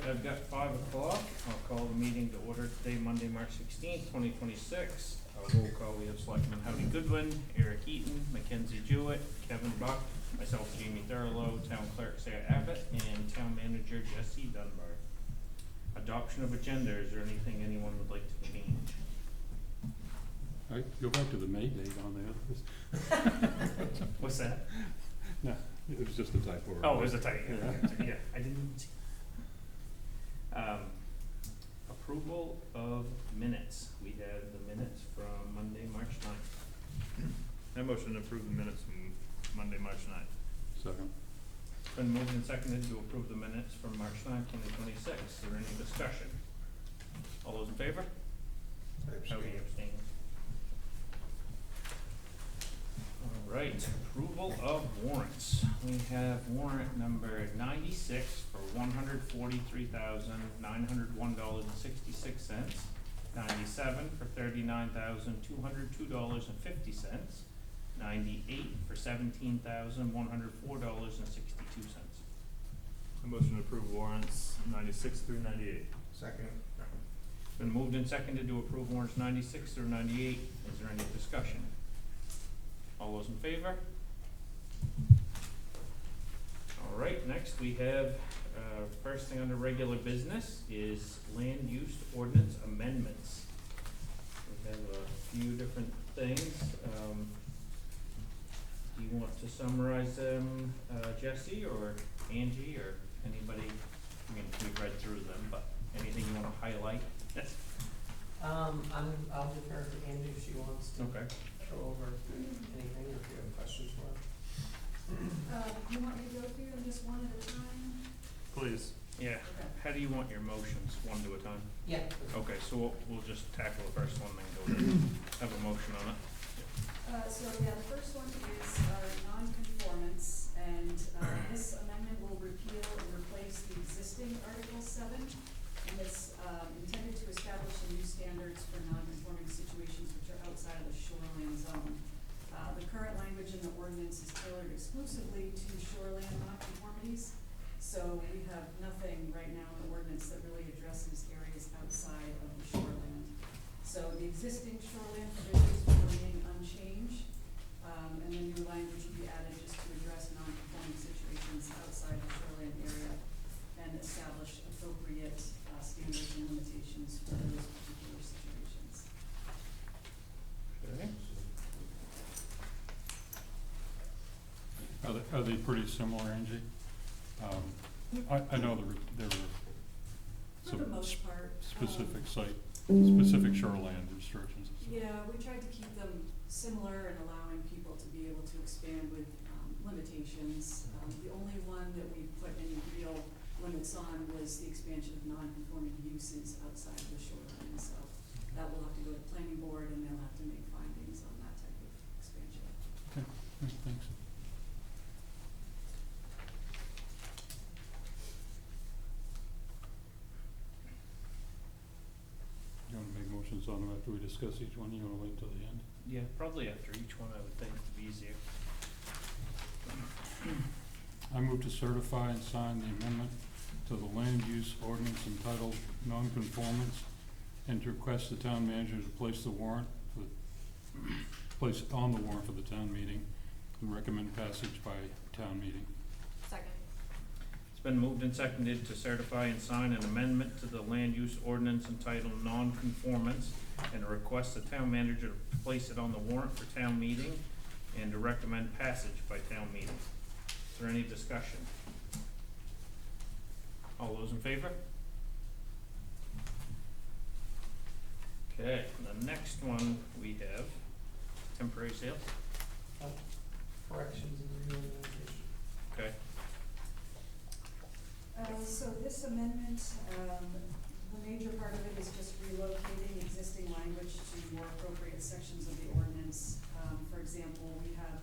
I've got 5 o'clock. I'll call the meeting to order today, Monday, March 16th, 2026. Roll call, we have Selectman Howie Goodwin, Eric Eaton, Mackenzie Jewett, Kevin Buck, myself, Jamie Thurlow, Town Clerk Sarah Abbott, and Town Manager Jesse Dunbar. Adoption of agenda, is there anything anyone would like to change? I go back to the May date on there. What's that? No, it was just a typo. Oh, it was a typo. Yeah. Yeah, I didn't see. Approval of minutes. We have the minutes from Monday, March 9th. I motion to approve the minutes from Monday, March 9th. Second. It's been moved and seconded to approve the minutes from March 9th, 2026. Is there any discussion? All those in favor? Howdy abstains. All right, approval of warrants. We have warrant number 96 for $143,901.66. 97 for $39,202.50. 98 for $17,104.62. I motion to approve warrants 96 through 98. Second. It's been moved and seconded to approve warrants 96 through 98. Is there any discussion? All those in favor? All right, next we have, first thing under regular business is land use ordinance amendments. We have a few different things. Do you want to summarize them, Jesse or Angie or anybody? I mean, we've read through them, but anything you wanna highlight? Yes. I'll defer to Angie if she wants to Okay. go over anything, or if you have questions for her. You want me to go through them just one at a time? Please. Yeah, Okay. how do you want your motions, one at a time? Yeah. Okay, so we'll just tackle the first one, then go to, have a motion on it. The first one is non-conformance, and this amendment will repeal and replace the existing Article 7, and it's intended to establish some new standards for non-conforming situations which are outside of the shoreline zone. The current language in the ordinance is tailored exclusively to shoreline non-conformities, so we have nothing right now in the ordinance that really addresses areas outside of the shoreline. So the existing shoreline provisions will remain unchanged, and then new language will be added just to address non-conforming situations outside the shoreline area and establish appropriate standards and limitations for those particular situations. Okay. Are they pretty similar, Angie? I know there were For some the most part. specific specific shoreline restrictions. Yeah, we tried to keep them similar and allowing people to be able to expand with limitations. The only one that we put any real limits on was the expansion of non-conforming uses outside of the shoreline. So that will have to go to planning board and they'll have to make findings on that type of expansion. Okay, thanks. You wanna make motions on them after we discuss each one? You wanna wait until the end? Yeah, probably after each one, I would think it'd be easier. I move to certify and sign the amendment to the land use ordinance entitled nonconformance and to request the town manager to place the warrant for place on the warrant for the town meeting and recommend passage by town meeting. Second. It's been moved and seconded to certify and sign an amendment to the land use ordinance entitled non-conformance and to request the town manager to place it on the warrant for town meeting and to recommend passage by town meeting. Is there any discussion? All those in favor? Okay, the next one we have temporary sales. Corrections and reorganization. Okay. So this amendment, the major part of it is just relocating existing language to more appropriate sections of the ordinance. For example, we have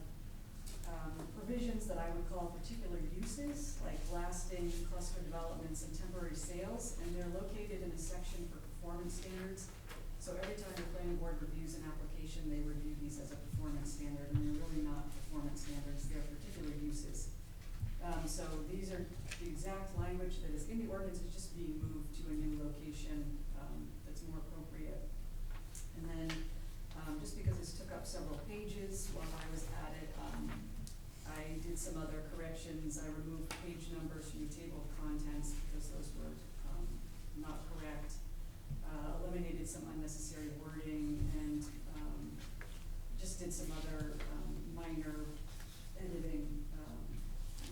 provisions that I would call particular uses, like lasting cluster developments and temporary sales, and they're located in a section for performance standards. So every time the planning board reviews an application, they review these as a performance standard, and they're really not performance standards, they're particular uses. So these are the exact language that is in the ordinance, is just being moved to a new location, that's more appropriate. And then, just because this took up several pages while I was at it, I did some other corrections. I removed page numbers from the table of contents because those were, not correct. Eliminated some unnecessary wording and, just did some other, minor editing,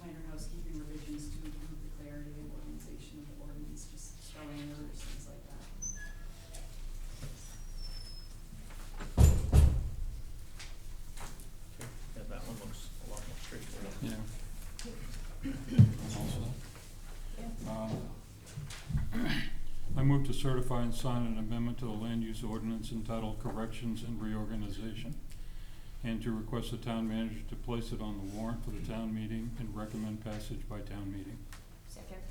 minor housekeeping revisions to improve the clarity and organization of the ordinance, just spelling errors, things like that. Yeah, that one looks a lot more straightforward. Yeah. Also, I move to certify and sign an amendment to the land use ordinance entitled Corrections and Reorganization, and to request the town manager to place it on the warrant for the town meeting and recommend passage by town meeting. Second.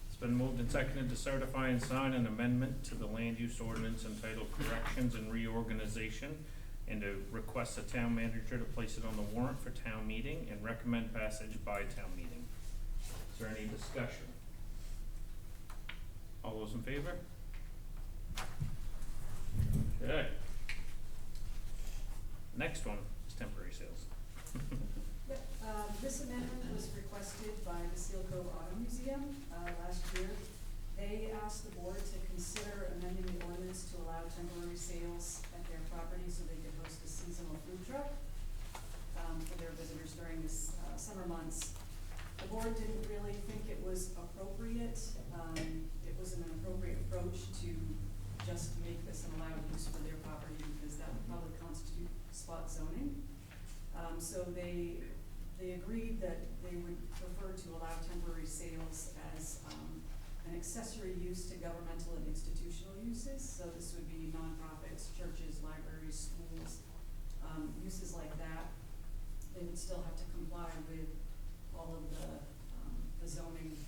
It's been moved and seconded to certify and sign an amendment to the land use ordinance entitled Corrections and Reorganization, and to request the town manager to place it on the warrant for town meeting and recommend passage by town meeting. Is there any discussion? All those in favor? Okay. Next one is temporary sales. Yep, this amendment was requested by the Seal Cove Auto Museum, last year. They asked the board to consider amending the ordinance to allow temporary sales at their property so they could host a seasonal food truck, for their visitors during this, summer months. The board didn't really think it was appropriate. It was an appropriate approach to just make this an allowed use for their property because that would probably constitute spot zoning. So they agreed that they would prefer to allow temporary sales as, an accessory use to governmental and institutional uses. So this would be nonprofits, churches, libraries, schools, uses like that. They would still have to comply with all of the zoning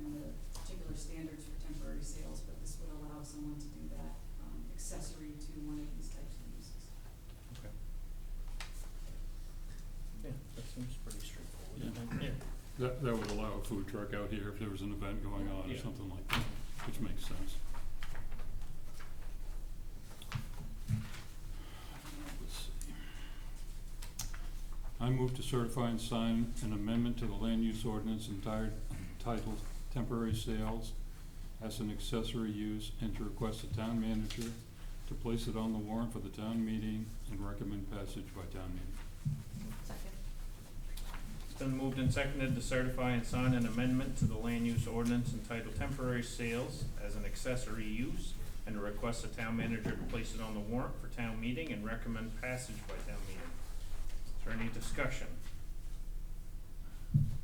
and the particular standards for temporary sales, but this would allow someone to do that, accessory to one of these types of uses. Okay. Yeah, that seems pretty straightforward, I Yeah. think. Yeah. That would allow a food truck out here if there was an event going on or Yeah. something like that, which makes sense. Let's see. I move to certify and sign an amendment to the land use ordinance entitled Temporary Sales as an accessory use, and to request the town manager to place it on the warrant for the town meeting and recommend passage by town meeting. Second. It's been moved and seconded to certify and sign an amendment to the land use ordinance entitled Temporary Sales as an accessory use, and to request the town manager to place it on the warrant for town meeting and recommend passage by town meeting. Is there any discussion?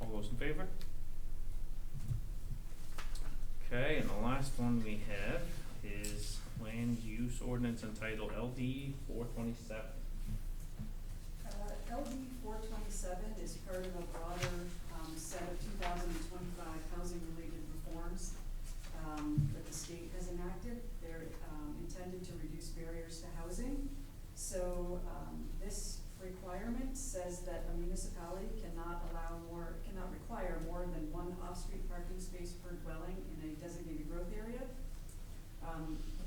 All those in favor? Okay, and the last one we have is land use ordinance entitled LD 427. LD 427 is part of a broader, set of 2025 housing-related reforms, that the state has enacted. They're, intended to reduce barriers to housing. So, this requirement says that a municipality cannot require more than one off-street parking space per dwelling in a designated growth area.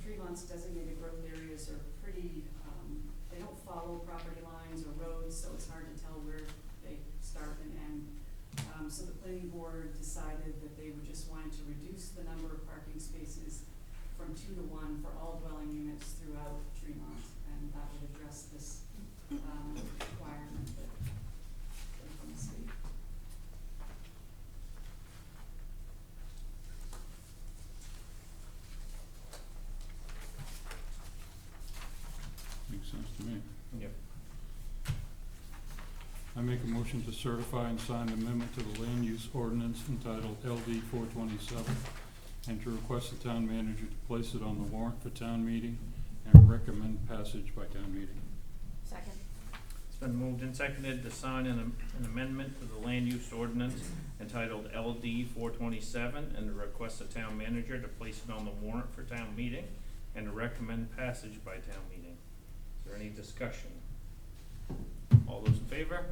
Tremont's designated growth areas are pretty, they don't follow property lines or roads, so it's hard to tell where they start and end. So the planning board decided that they would just wanted to reduce the number of parking spaces from 2 to 1 for all dwelling units throughout Tremont, and that would address this, requirement that came from the state. Makes sense to me. Yep. I make a motion to certify and sign an amendment to the land use ordinance entitled LD 427, and to request the town manager to place it on the warrant for town meeting and recommend passage by town meeting. Second. It's been moved and seconded to sign an amendment to the land use ordinance entitled LD 427, and to request the town manager to place it on the warrant for town meeting and to recommend passage by town meeting. Is there any discussion? All those in favor?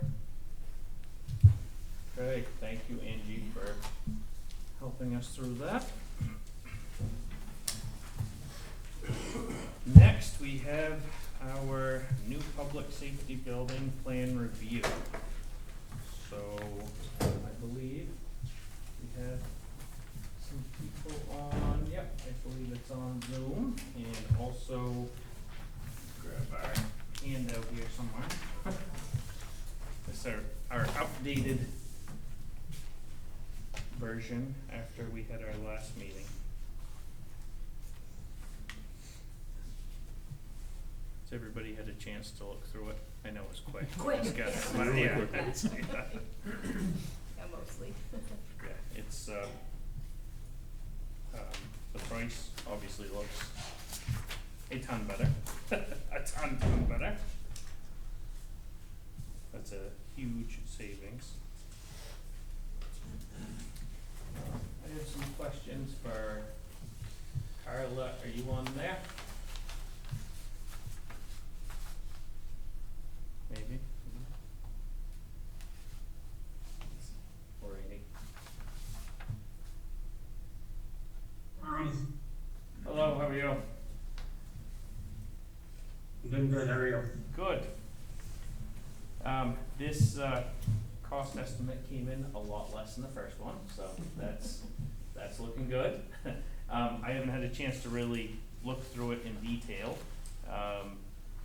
Okay, thank you, Angie, for helping us through that. Next, we have our new public safety building plan review. So, I believe we have some people on, yep, I believe it's on Zoom, and also grab our handout here somewhere. This is our updated version after we had our last meeting. Has everybody had a chance to look through it? I know it's quick. Quick. Just got it. Really Yeah, quick. it's- yeah, Yeah, mostly. it's, the price obviously looks a ton better, a ton better. That's a huge savings. I have some questions for Carla. Are you on there? Maybe. Or Amy. Hello, how are you? Doing good, how are you? Good. This, cost estimate came in a lot less than the first one, so that's looking good. I haven't had a chance to really look through it in detail.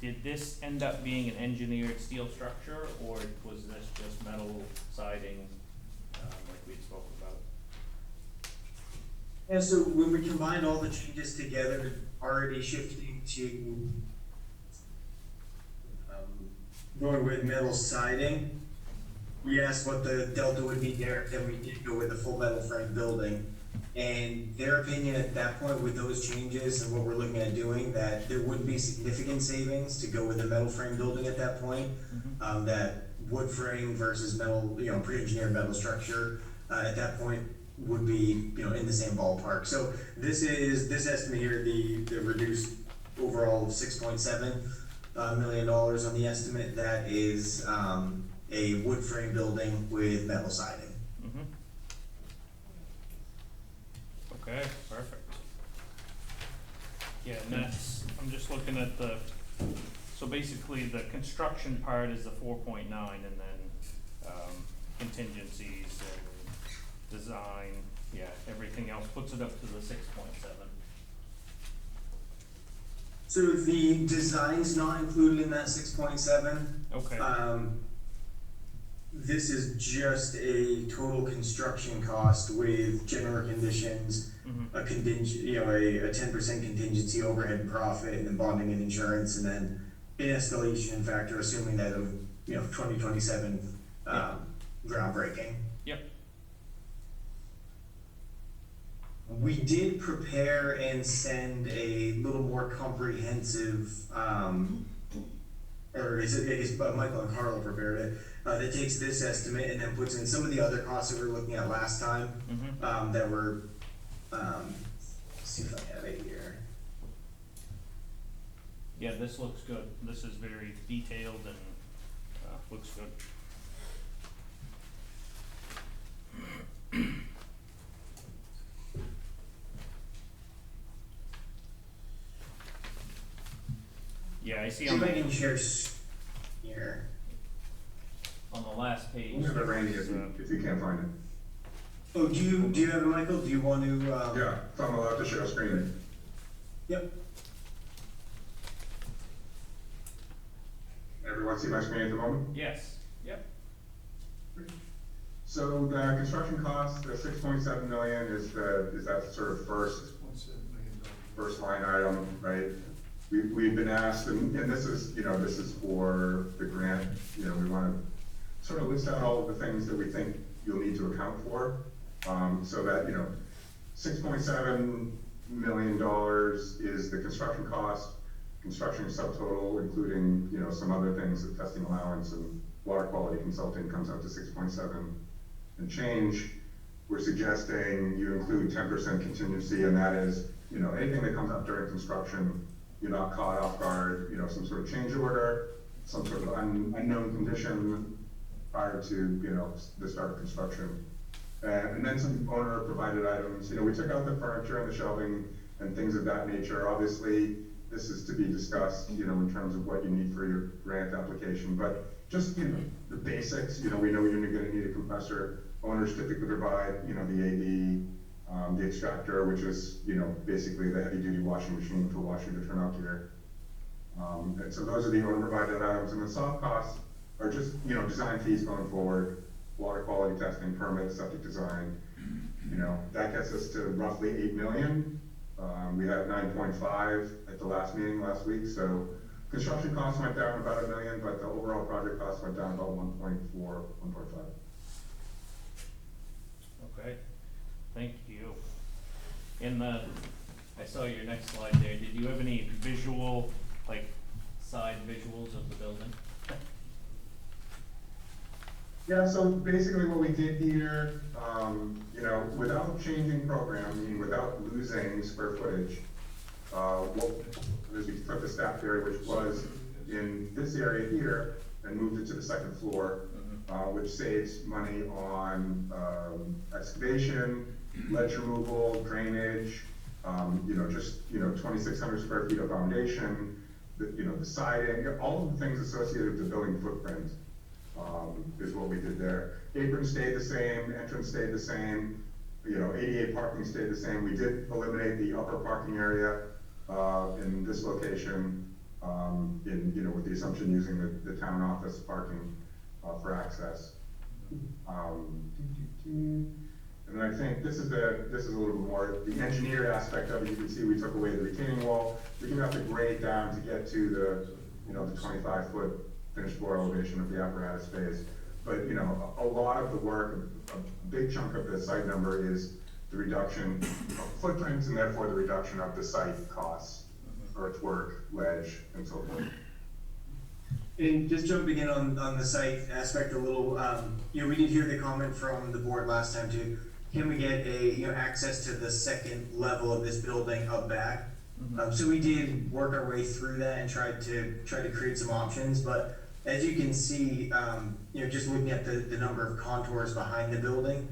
Did this end up being an engineered steel structure, or was this just metal siding, like we spoke about? Yeah, so when we combined all the changes together, already shifting to going with metal siding, we asked what the delta would be there, then we did go with the full metal frame building. And their opinion at that point with those changes and what we're looking at doing, that there would be significant savings to go with the metal frame building at that point. That wood frame versus metal, pre-engineered metal structure, at that point would be, in the same ballpark. So this estimate here, the reduced overall of $6.7 million on the estimate, that is, a wood frame building with metal siding. Mm-hmm. Okay, perfect. Yeah, and that's, I'm just looking at so basically the construction part is the 4.9, and then, contingencies and design, yeah, everything else puts it up to the 6.7. So the design's not included in that 6.7. Okay, This is just a total construction cost with general conditions, mm-hmm, a contingent, a 10% contingency overhead profit, and then bonding and insurance, and then an escalation factor, assuming that 2027 groundbreaking. Yep. We did prepare and send a little more comprehensive, Michael and Carla prepared it, that takes this estimate and then puts in some of the other costs that we were looking at last time, mm-hmm, that were, let's see if I have it here. yeah, this looks good, this is very detailed and, looks good. Yeah, I see See on if I the, can share here. on the last page. Look at it, Randy, there's, if you can't find it. Oh, do you have it, Michael? Do you want to, Yeah, if I'm allowed to share screen. Yep. Everyone see my screen at the moment? Yes, yep, So the construction cost, the 6.7 million is that sort of first line item, right? We've been asked, and this is, this is for the grant, we wanna sort of list out all of the things that we think you'll need to account for. So that, $6.7 million is the construction cost, construction subtotal, including, some other things, the testing allowance and water quality consulting comes out to 6.7 and change. We're suggesting you include 10% contingency, and that is, anything that comes up during construction, you're not caught off guard, some sort of change order, some sort of unknown condition, prior to, you know, the start of construction. And then some owner provided items, you know, we took out the furniture and the shelving and things of that nature. Obviously, this is to be discussed, you know, in terms of what you need for your grant application, but just, you know, the basics, you know, we know you're gonna need a compressor. Owners typically provide, you know, the AV, the extractor, which is, you know, basically the heavy-duty washing machine for washing the turnout gear. And so those are the owner provided items, and the soft costs are just, you know, design fees going forward, water quality testing, permits, septic design. You know, that gets us to roughly 8 million. We had 9.5 at the last meeting last week, so construction costs went down about $1 million, but the overall project cost went down about 1.4, 1.5. Okay, thank you. I saw your next slide there, did you have any visual, like, side visuals of the building? Yeah, so basically what we did here, you know, without changing program, meaning without losing square footage, we took the staff area, which was in this area here, and moved it to the second floor, which saves money on excavation, ledge removal, drainage, you know, just, you know, 2,600 square feet of foundation, the siding, all of the things associated with the building footprint. Is what we did there. Apron stayed the same, entrance stayed the same, you know, ADA parking stayed the same. We did eliminate the upper parking area in this location, you know, with the assumption using the town office parking for access. And then I think this is a little bit more the engineered aspect of it. You can see we took away the retaining wall. We do have to grade down to get to the, you know, the 25-foot finished floor elevation of the apparatus space. But, you know, a lot of the work, a big chunk of the site number is the reduction of footprints and therefore the reduction of the site costs, earthwork, ledge, and so forth. And just jumping in on the site aspect a little, you know, we did hear the comment from the board last time too. Can we get access to the second level of this building up back? So we did work our way through that and tried to create some options, but as you can see, you know, just looking at the number of contours behind the building,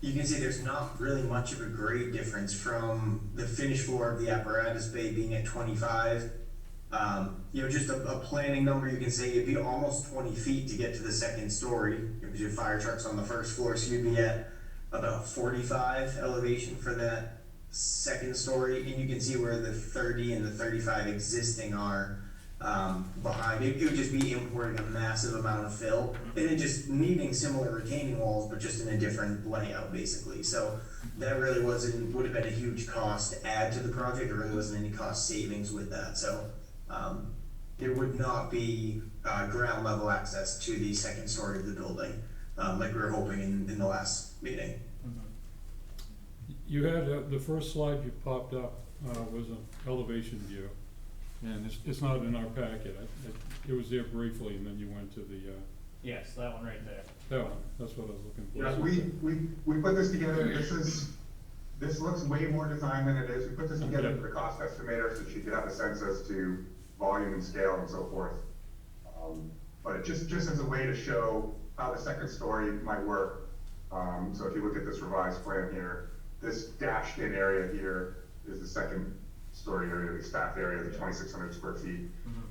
you can see there's not really much of a grade difference from the finished floor of the apparatus bay being at 25. You know, just a planning number, you can say it'd be almost 20 feet to get to the second story, because your fire truck's on the first floor, so you'd be at about 45 elevation for that second story, and you can see where the 30 and the 35 existing are behind. It would just be importing a massive amount of fill, and then just needing similar retaining walls, but just in a different layout, basically. So that really would have been a huge cost to add to the project. There really wasn't any cost savings with that. So there would not be ground level access to the second story of the building, like we were hoping in the last meeting. You had, the first slide you popped up was an elevation view, and it's not in our packet. It was there briefly, and then you went to the, Yes, that one right there. that one, that's what I was looking for. Yeah, we put this together. This looks way more design than it is. We put this together for the cost estimator so she could have a sense as to volume and scale and so forth. But it just as a way to show how the second story might work. So if you look at this revised plan here, this dashed in area here is the second story area, the staff area, the 2,600 square feet.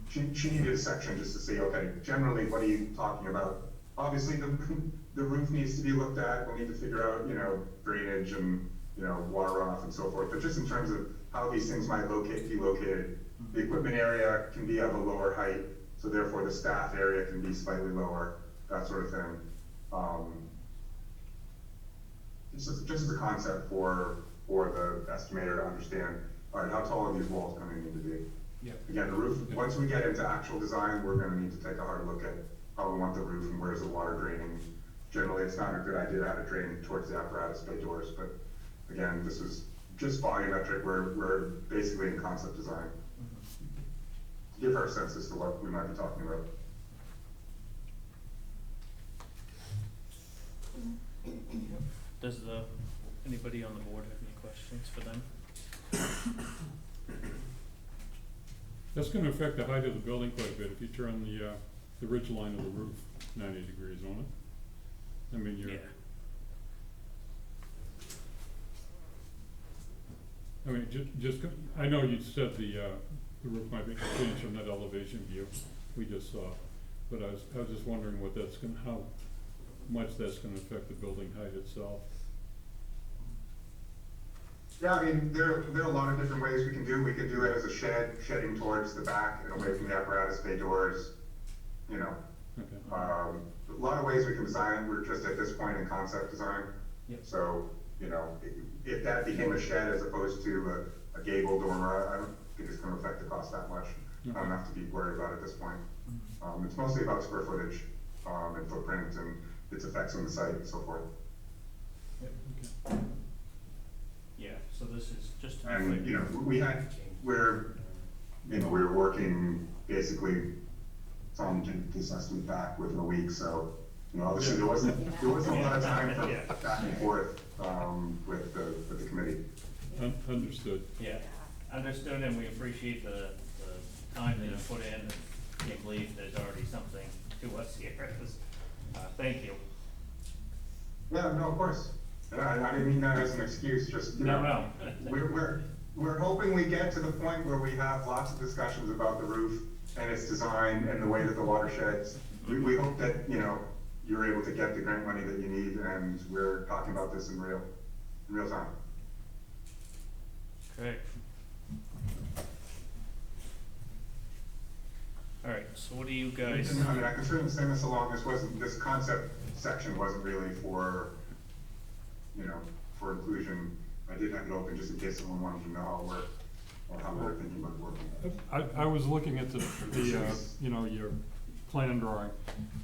She needed a section just to say, okay, generally, what are you talking about? Obviously, the roof needs to be looked at. We'll need to figure out, you know, drainage and, you know, water runoff and so forth. But just in terms of how these things might be located, the equipment area can be of a lower height, so therefore the staff area can be slightly lower, that sort of thing. Just as a concept for the estimator to understand, all right, how tall are these walls going to need to be? Yeah. Again, the roof, once we get into actual design, we're going to need to take a hard look at how we want the roof and where's the water draining. Generally, it's not a good idea to have it drain towards the apparatus bay doors, but again, this is just volumetric. We're basically in concept design. To give her a sense as to what we might be talking about. Does anybody on the board have any questions for them? That's gonna affect the height of the building quite a bit if you turn the ridge line of the roof 90 degrees, won't it? I mean, Yeah. I mean, I know you said the roof might be changed from that elevation view we just saw, but I was just wondering what that's gonna, how much that's gonna affect the building height itself. Yeah, I mean, there are a lot of different ways we can do. We could do it as a shed, shedding towards the back and away from the apparatus bay doors, you know. Okay. A lot of ways we can design, we're just at this point in concept design. Yep. So, you know, if that became a shed as opposed to a gable dormer, I don't think it's gonna affect the cost that much. Not enough to be worried about at this point. It's mostly about square footage, and footprint and its effects on the site and so forth. Yeah, so this is just. And, you know, we're working basically trying to get this estimate back within a week, so, you know, obviously there wasn't a lot of time for Yeah. back and forth, with the committee. Understood. Yeah, understood, and we appreciate the time that you put in, and can't believe there's already something to us here. Thank you. Yeah, no, of course. I didn't mean that as an excuse, just, you know. No. We're hoping we get to the point where we have lots of discussions about the roof and its design and the way that the watersheds. We hope that, you know, you're able to get the grant money that you need, and we're talking about this in real time. Correct. All right, so what do you guys? I mean, I can certainly send this along. This concept section wasn't really for, you know, for inclusion. I did have it open just in case someone wanted to know how it worked or how they're thinking about working. I was looking at the you know, your plan drawing,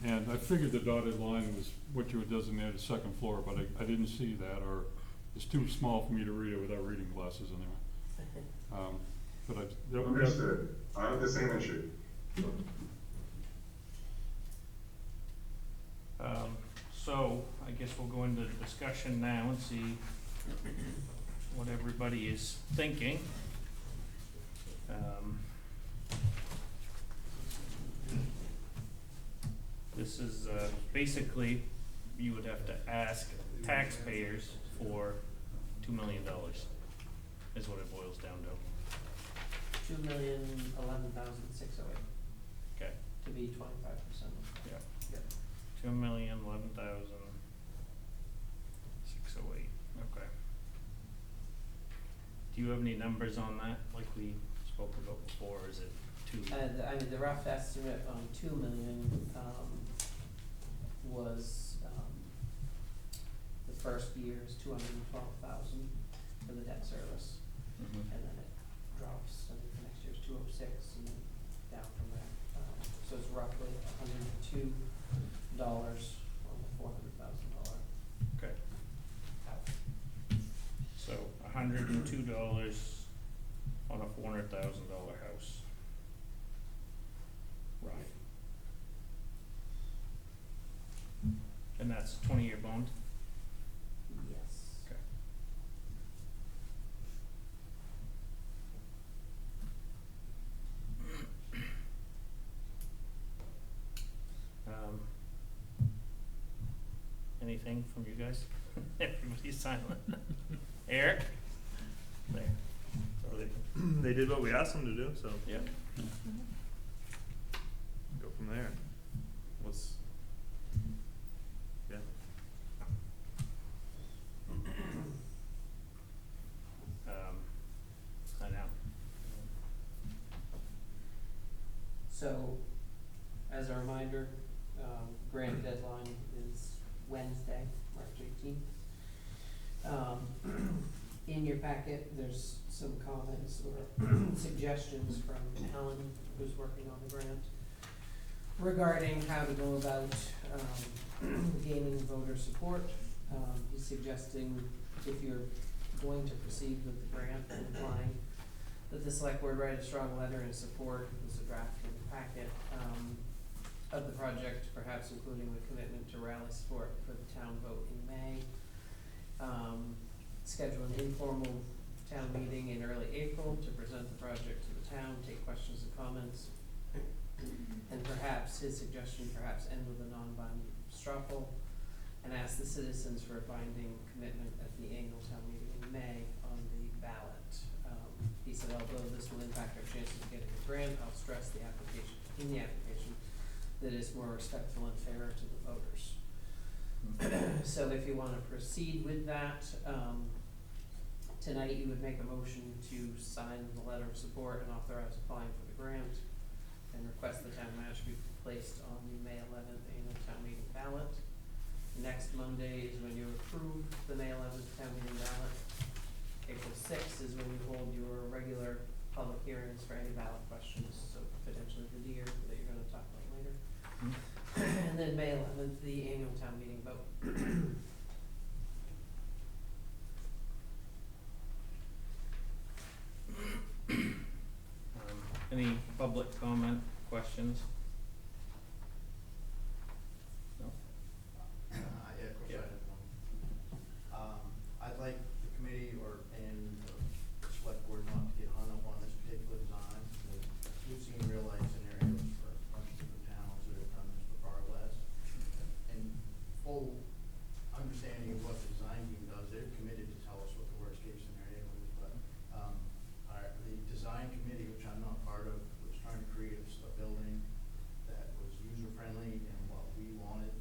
and I figured the dotted line was what you would designate as second floor, but I didn't see that, or it's too small for me to read it without reading glasses anyway. But Understood. I have the same issue. So I guess we'll go into discussion now and see what everybody is thinking. This is, basically, you would have to ask taxpayers for $2 million, is what it boils down to. 2,011,608 Okay. to be 25%. Yeah. Yep. 2,011,608, okay. Do you have any numbers on that, like we spoke about before, or is it two? I mean, the rough estimate on 2 million, was, the first year's 212,000 for the debt service. Mhm. And then it drops, I think the next year's 206, and then down from there. So it's roughly $102 on the $400,000 Okay, house. so $102 on a $400,000 house. Right. And that's a 20-year bond? Yes. Okay. Anything from you guys? Everybody's silent. Eric? There. So They did what we asked them to do, so yeah. go from there. Yeah. I know. So, as a reminder, grant deadline is Wednesday, March 18th. In your packet, there's some comments or suggestions from Helen, who's working on the grant, regarding how to go about gaining voter support. He's suggesting if you're going to proceed with the grant and applying, that the select board write a strong letter in support, there's a draft in the packet, of the project, perhaps including the commitment to rally support for the town vote in May. Schedule an informal town meeting in early April to present the project to the town, take questions and comments. And perhaps, his suggestion, perhaps end with a non-binding straw poll. and ask the citizens for a binding commitment at the annual town meeting in May on the ballot. He said, although this will impact our chances of getting a grant, I'll stress the application, that it's more respectful and fair to the voters. So if you wanna proceed with that, tonight you would make a motion to sign the letter of support and authorize applying for the grant, and request the town manager be placed on the May 11th annual town meeting ballot. Next Monday is when you approve the May 11th town meeting ballot. April 6th is when you hold your regular public hearings for any ballot questions, so potentially the deer that you're gonna talk about later. And then May 11th, the annual town meeting vote. Any public comment, questions? No? Yeah, of course I Yeah. have one. I'd like the committee and the select board not to get hung up on this particular design. We've seen real life scenarios for a bunch of different towns that have done this for far less. And full understanding of what the design team does, they're committed to tell us what the worst case scenario is, but, the design committee, which I'm not part of, was trying to create a building that was user-friendly and what we wanted.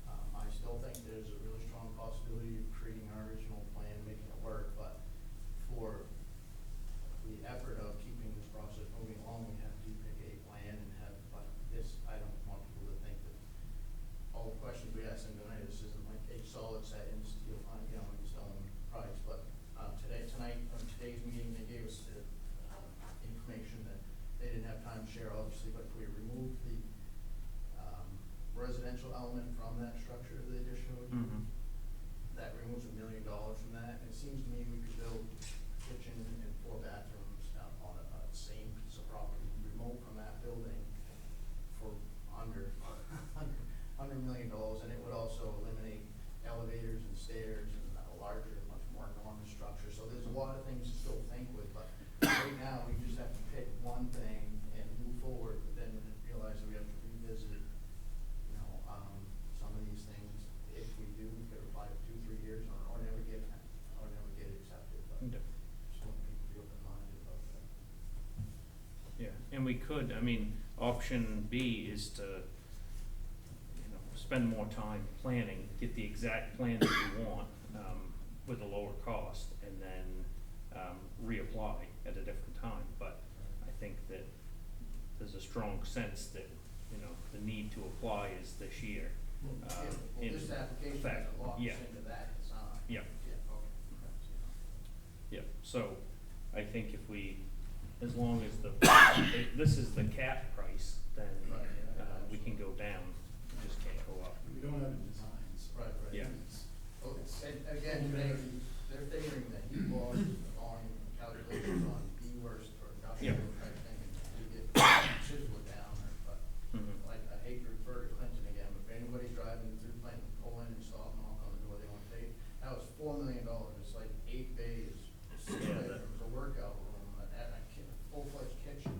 I still think there's a really strong possibility of creating our original plan, making it work, but for the effort of keeping this process moving along, we have to pick a plan and have, but this, I don't want people to think that all the questions we ask them tonight, this isn't like a solid set in steel, in stone price, but, today's meeting, they gave us the, information that they didn't have time to share, obviously, but we removed the, residential element from that structure of the additional. That removes $1 million from that, and it seems to me we could build a kitchen and 4 bathrooms on a same piece of property, remote from that building for under $100 million, and it would also eliminate elevators and stairs and a larger, much more enormous structure. So there's a lot of things to still think with, but right now, we just have to pick one thing and move forward, but then realize that we have to revisit, some of these things. If we do, we could apply for 2-3 years or never get it accepted, but Yeah. just want people to be open-minded about that. Yeah, and we could, option B is to, spend more time planning, get the exact plan that you want, with a lower cost, and then, reapply at a different time. But I think that there's a strong sense that, the need to apply is this year. In This application fact, locks yeah. into that design. Yeah. Yeah, okay. Yeah, so I think if we, as long as this is the cap price, then, Right, yeah, we can go down, we just can't go up. We don't have the designs. Right. Yeah. And again, they're figuring that heat loss on calculations on B worst or industrial type thing, and we get Chisholm down, but Mhm. like, I hate to refer to Clinton again, but if anybody's driving through Clinton, pull in and stop, knock on the door, they want to pay, that was $4 million, it's like 8 bays, 6 Yeah, bedrooms, a workout room, a full-fledged kitchen,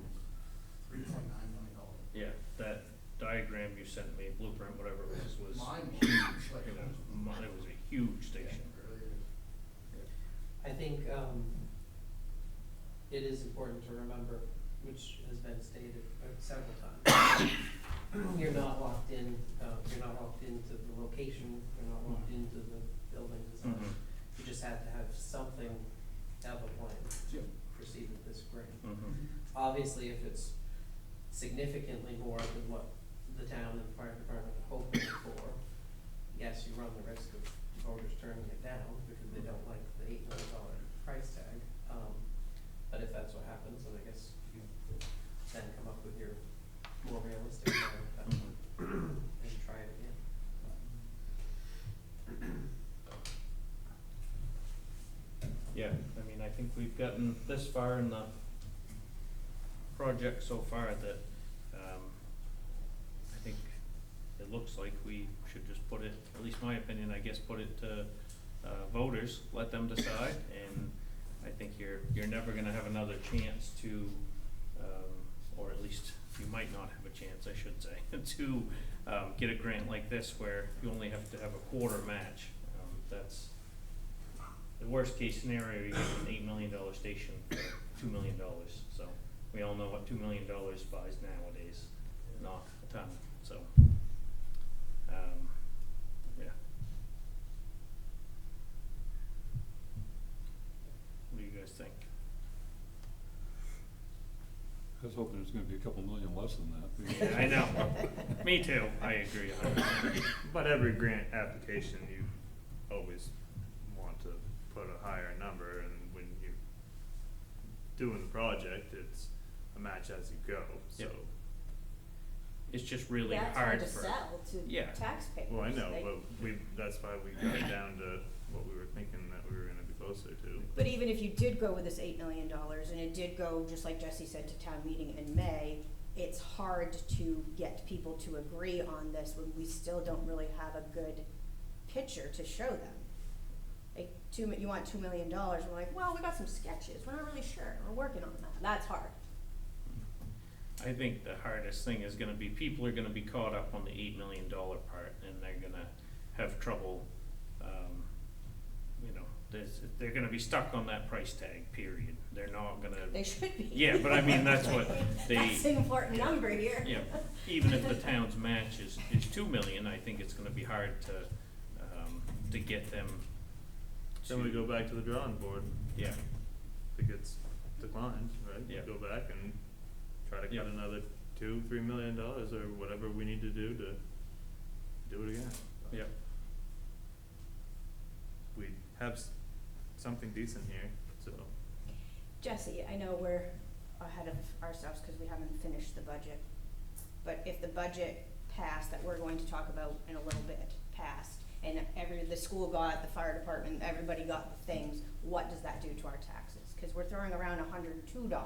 $3.9 million. Yeah, that diagram you sent me, blueprint, whatever it was Mind-blowing. huge. Like, It was a huge station. Yeah, it really is. I think, it is important to remember, which has been stated several times, you're not locked in, you're not locked into the location, you're not locked into the building design. Mhm. You just have to have something of a plan to proceed with this grant. Mhm. Obviously, if it's significantly more than what the town and the fire department are hoping for, yes, you run the risk of voters turning it down because they don't like the $8 million price tag. But if that's what happens, then I guess you then come up with your more realistic plan at that point and try it again. Yeah, I think we've gotten this far in the project so far that, I think it looks like we should just put it, at least my opinion, I guess, put it to, voters, let them decide, and I think you're never gonna have another chance to, or at least you might not have a chance, I should say, to, get a grant like this where you only have to have a quarter match. That's the worst case scenario, you get an $8 million station for $2 million. So we all know what $2 million buys nowadays, not a ton, so, yeah. What do you guys think? I was hoping it was gonna be a couple million less than that. Yeah, I know. Me too. I agree 100%. But every grant application, you always want to put a higher number, and when you're doing the project, it's a match as you go, so. Yep. It's just really That's hard to for. sell to Yeah. taxpayers. Well, I know, Like- but that's why we got it down to what we were thinking that we were gonna be closer to. But even if you did go with this $8 million and it did go, just like Jesse said, to town meeting in May, it's hard to get people to agree on this when we still don't really have a good picture to show them. Like, you want $2 million, we're like, well, we got some sketches, we're not really sure, we're working on that, that's hard. I think the hardest thing is gonna be, people are gonna be caught up on the $8 million part, and they're gonna have trouble, you know, they're gonna be stuck on that price tag, period. They're not gonna. They should be. Yeah, but I mean, that's what they. That's an important number here. Yeah, even if the town's match is $2 million, I think it's gonna be hard to get them to. Then we go back to the drawing board, Yeah, if it gets declined, right? Yeah. Go back and try to Yeah. get another $2-3 million or whatever we need to do it again. yeah. We have something decent here, so. Jesse, I know we're ahead of ourselves because we haven't finished the budget, but if the budget passed, that we're going to talk about in a little bit, passed, and the school got, the fire department, everybody got the things, what does that do to our taxes? Cause we're throwing around $102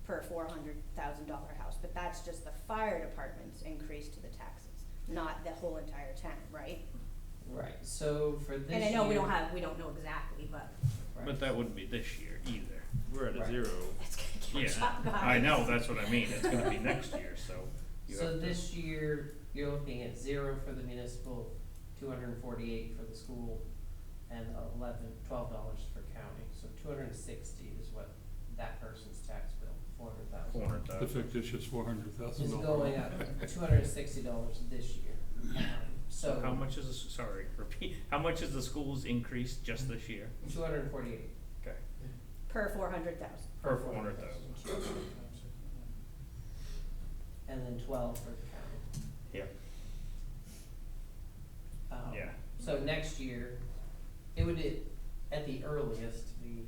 per $400,000 house, but that's just the fire department's increase to the taxes, not the whole entire town, right? Right, so for this year. And I know we don't know exactly, but Right. But that wouldn't be this year either. We're at a Right. zero. it's gonna catch Yeah, up, guys. I know, that's what I mean, it's gonna be next year, so. you So have to- this year, you're looking at 0 for the municipal, 248 for the school, and $12 for county. So 260 is what that person's tax bill, 400,000. 400,000. The fictitious $400,000. Is going up, $260 this year. So. How much is sorry, repeat, how much is the school's increase just this year? 248. Okay. Per 400,000. Per 400,000. And then 12 for the county. Yeah. Yeah. So next year, it would, at the earliest, be,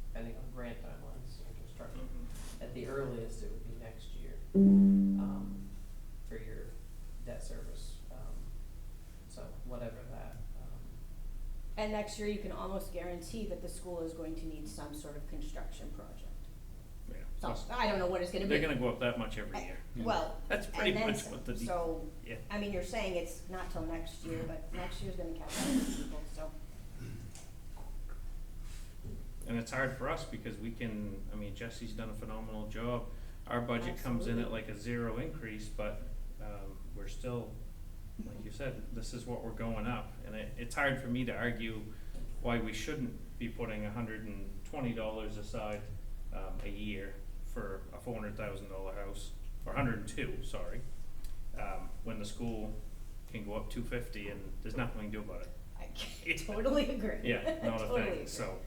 depending on grant timelines and construction, Mhm. at the earliest, it would be next year, for your debt service. So whatever that, And next year, you can almost guarantee that the school is going to need some sort of construction project. Yeah. So, Plus, I don't know what it's gonna be. they're gonna go up that much every year. Well, That's pretty and then much some. what the So, yeah. I mean, you're saying it's not till next year, but next year's gonna catch up with people, so. And it's hard for us because we can, I mean, Jesse's done a phenomenal job. Our budget comes in at Absolutely. like a 0 increase, but, we're still, like you said, this is what we're going up. And it's hard for me to argue why we shouldn't be putting $120 aside, a year for a $400,000 house, or 102, sorry. When the school can go up 250 and there's nothing we can do about it. I totally agree. Yeah, not a Totally thing, agree. so,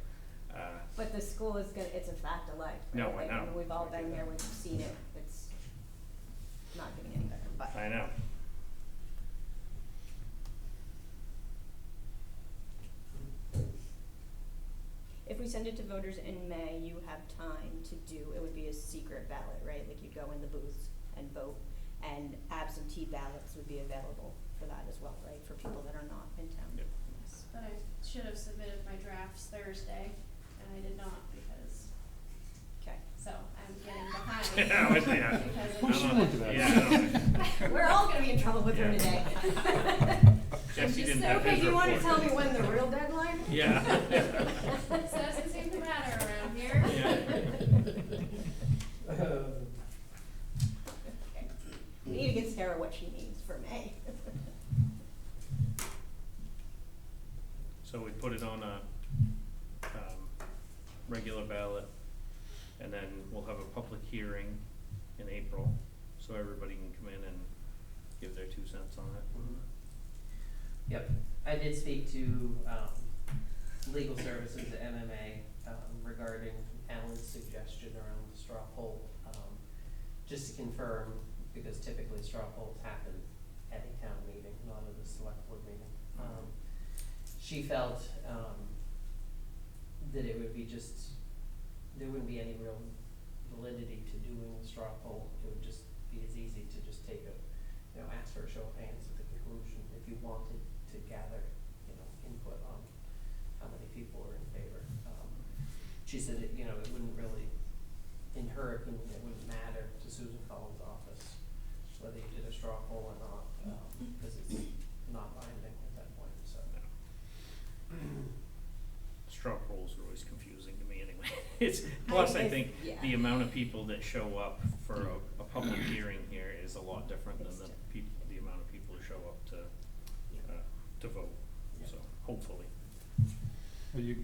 But the school is it's a fact of life, right? No, I Like, know. we've all been there, we've seen it, it's not getting any better, but. I know. If we send it to voters in May, you have time to do, it would be a secret ballot, right? Like you'd go in the booths and vote, and absentee ballots would be available for that as well, right? For people that are not in town. Yep. Yes. But I should have submitted my drafts Thursday, and I did not because, Okay. so I'm getting behind. Yeah, I was- yeah. Because I of- don't know. Yeah, I don't know. We're all gonna be in trouble with her Yeah. today. Jesse didn't have Okay, his do you wanna report. tell me when the real deadline is? Yeah. This doesn't seem to matter around here. Yeah. Okay. We need to get Sarah what she needs from put it on a, regular ballot, and then we'll have a public hearing in April, so everybody can come in and give their 2 cents on it. Yep, I did speak to, legal services at MMA, regarding Alan's suggestion around the straw poll. Just to confirm, because typically straw polls happen at a town meeting, not at a select board meeting. She felt, that it would be just, there wouldn't be any real validity to doing the straw poll. It would just be as easy to just take a, ask for a show of hands at the conclusion if you wanted to gather, input on how many people are in favor. She said it, it wouldn't really, in her opinion, it wouldn't matter to Susan Collins' office whether you did a straw poll or not, because it's not binding at that point, so. Straw polls are always confusing to me anyway. Plus I think yeah. the amount of people that show up for a public hearing here is a lot different than the amount of people who show up to vote, Yeah. so hopefully. Are you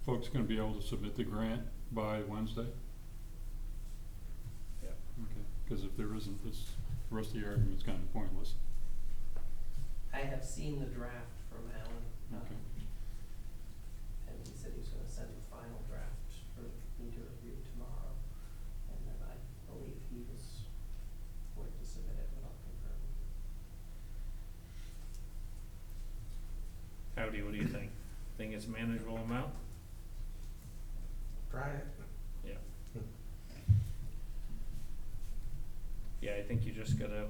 folks gonna be able to submit the grant by Wednesday? Yeah. Okay, cause if there isn't, the rest of the argument's kinda pointless. I have seen the draft from Alan. Okay. And he said he was gonna send the final draft for me to review tomorrow. And then I believe he was going to submit it, but I'll confirm. Howdy, what do you think? Think it's a manageable amount? Try it. Yeah. Yeah, I think you just gotta,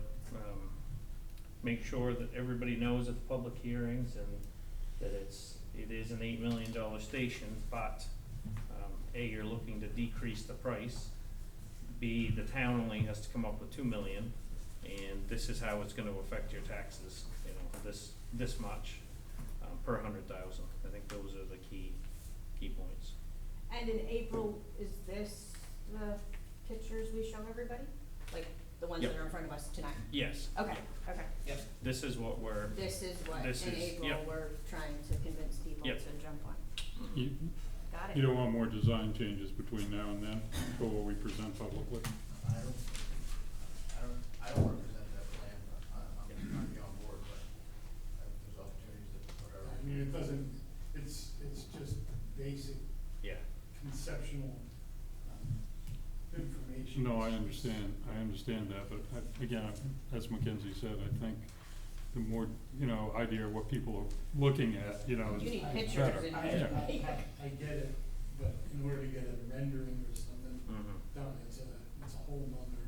make sure that everybody knows at the public hearings and that it is an $8 million station, but, A, you're looking to decrease the price. B, the town only has to come up with $2 million, and this is how it's gonna affect your taxes, this much, per 100,000. I think those are the key points. And in April, is this the pictures we show everybody? Like, the ones that Yep. are in front of us tonight? Yes. Okay, okay. Yep. This is what we're, This is what This in is- April yep. we're trying to convince people Yep. to jump on. You, Got it? you don't want more design changes between now and then, for what we present publicly? I don't represent that plan, but I'm be on board, but there's opportunities that whatever. I mean, it doesn't, it's just basic yeah. conceptual, information. No, I understand that, but again, as Mackenzie said, I think the more, idea of what people are looking at, is You need better. pictures in I here. I get it, but in order to get a rendering or something Mm-hmm. done, it's a whole nother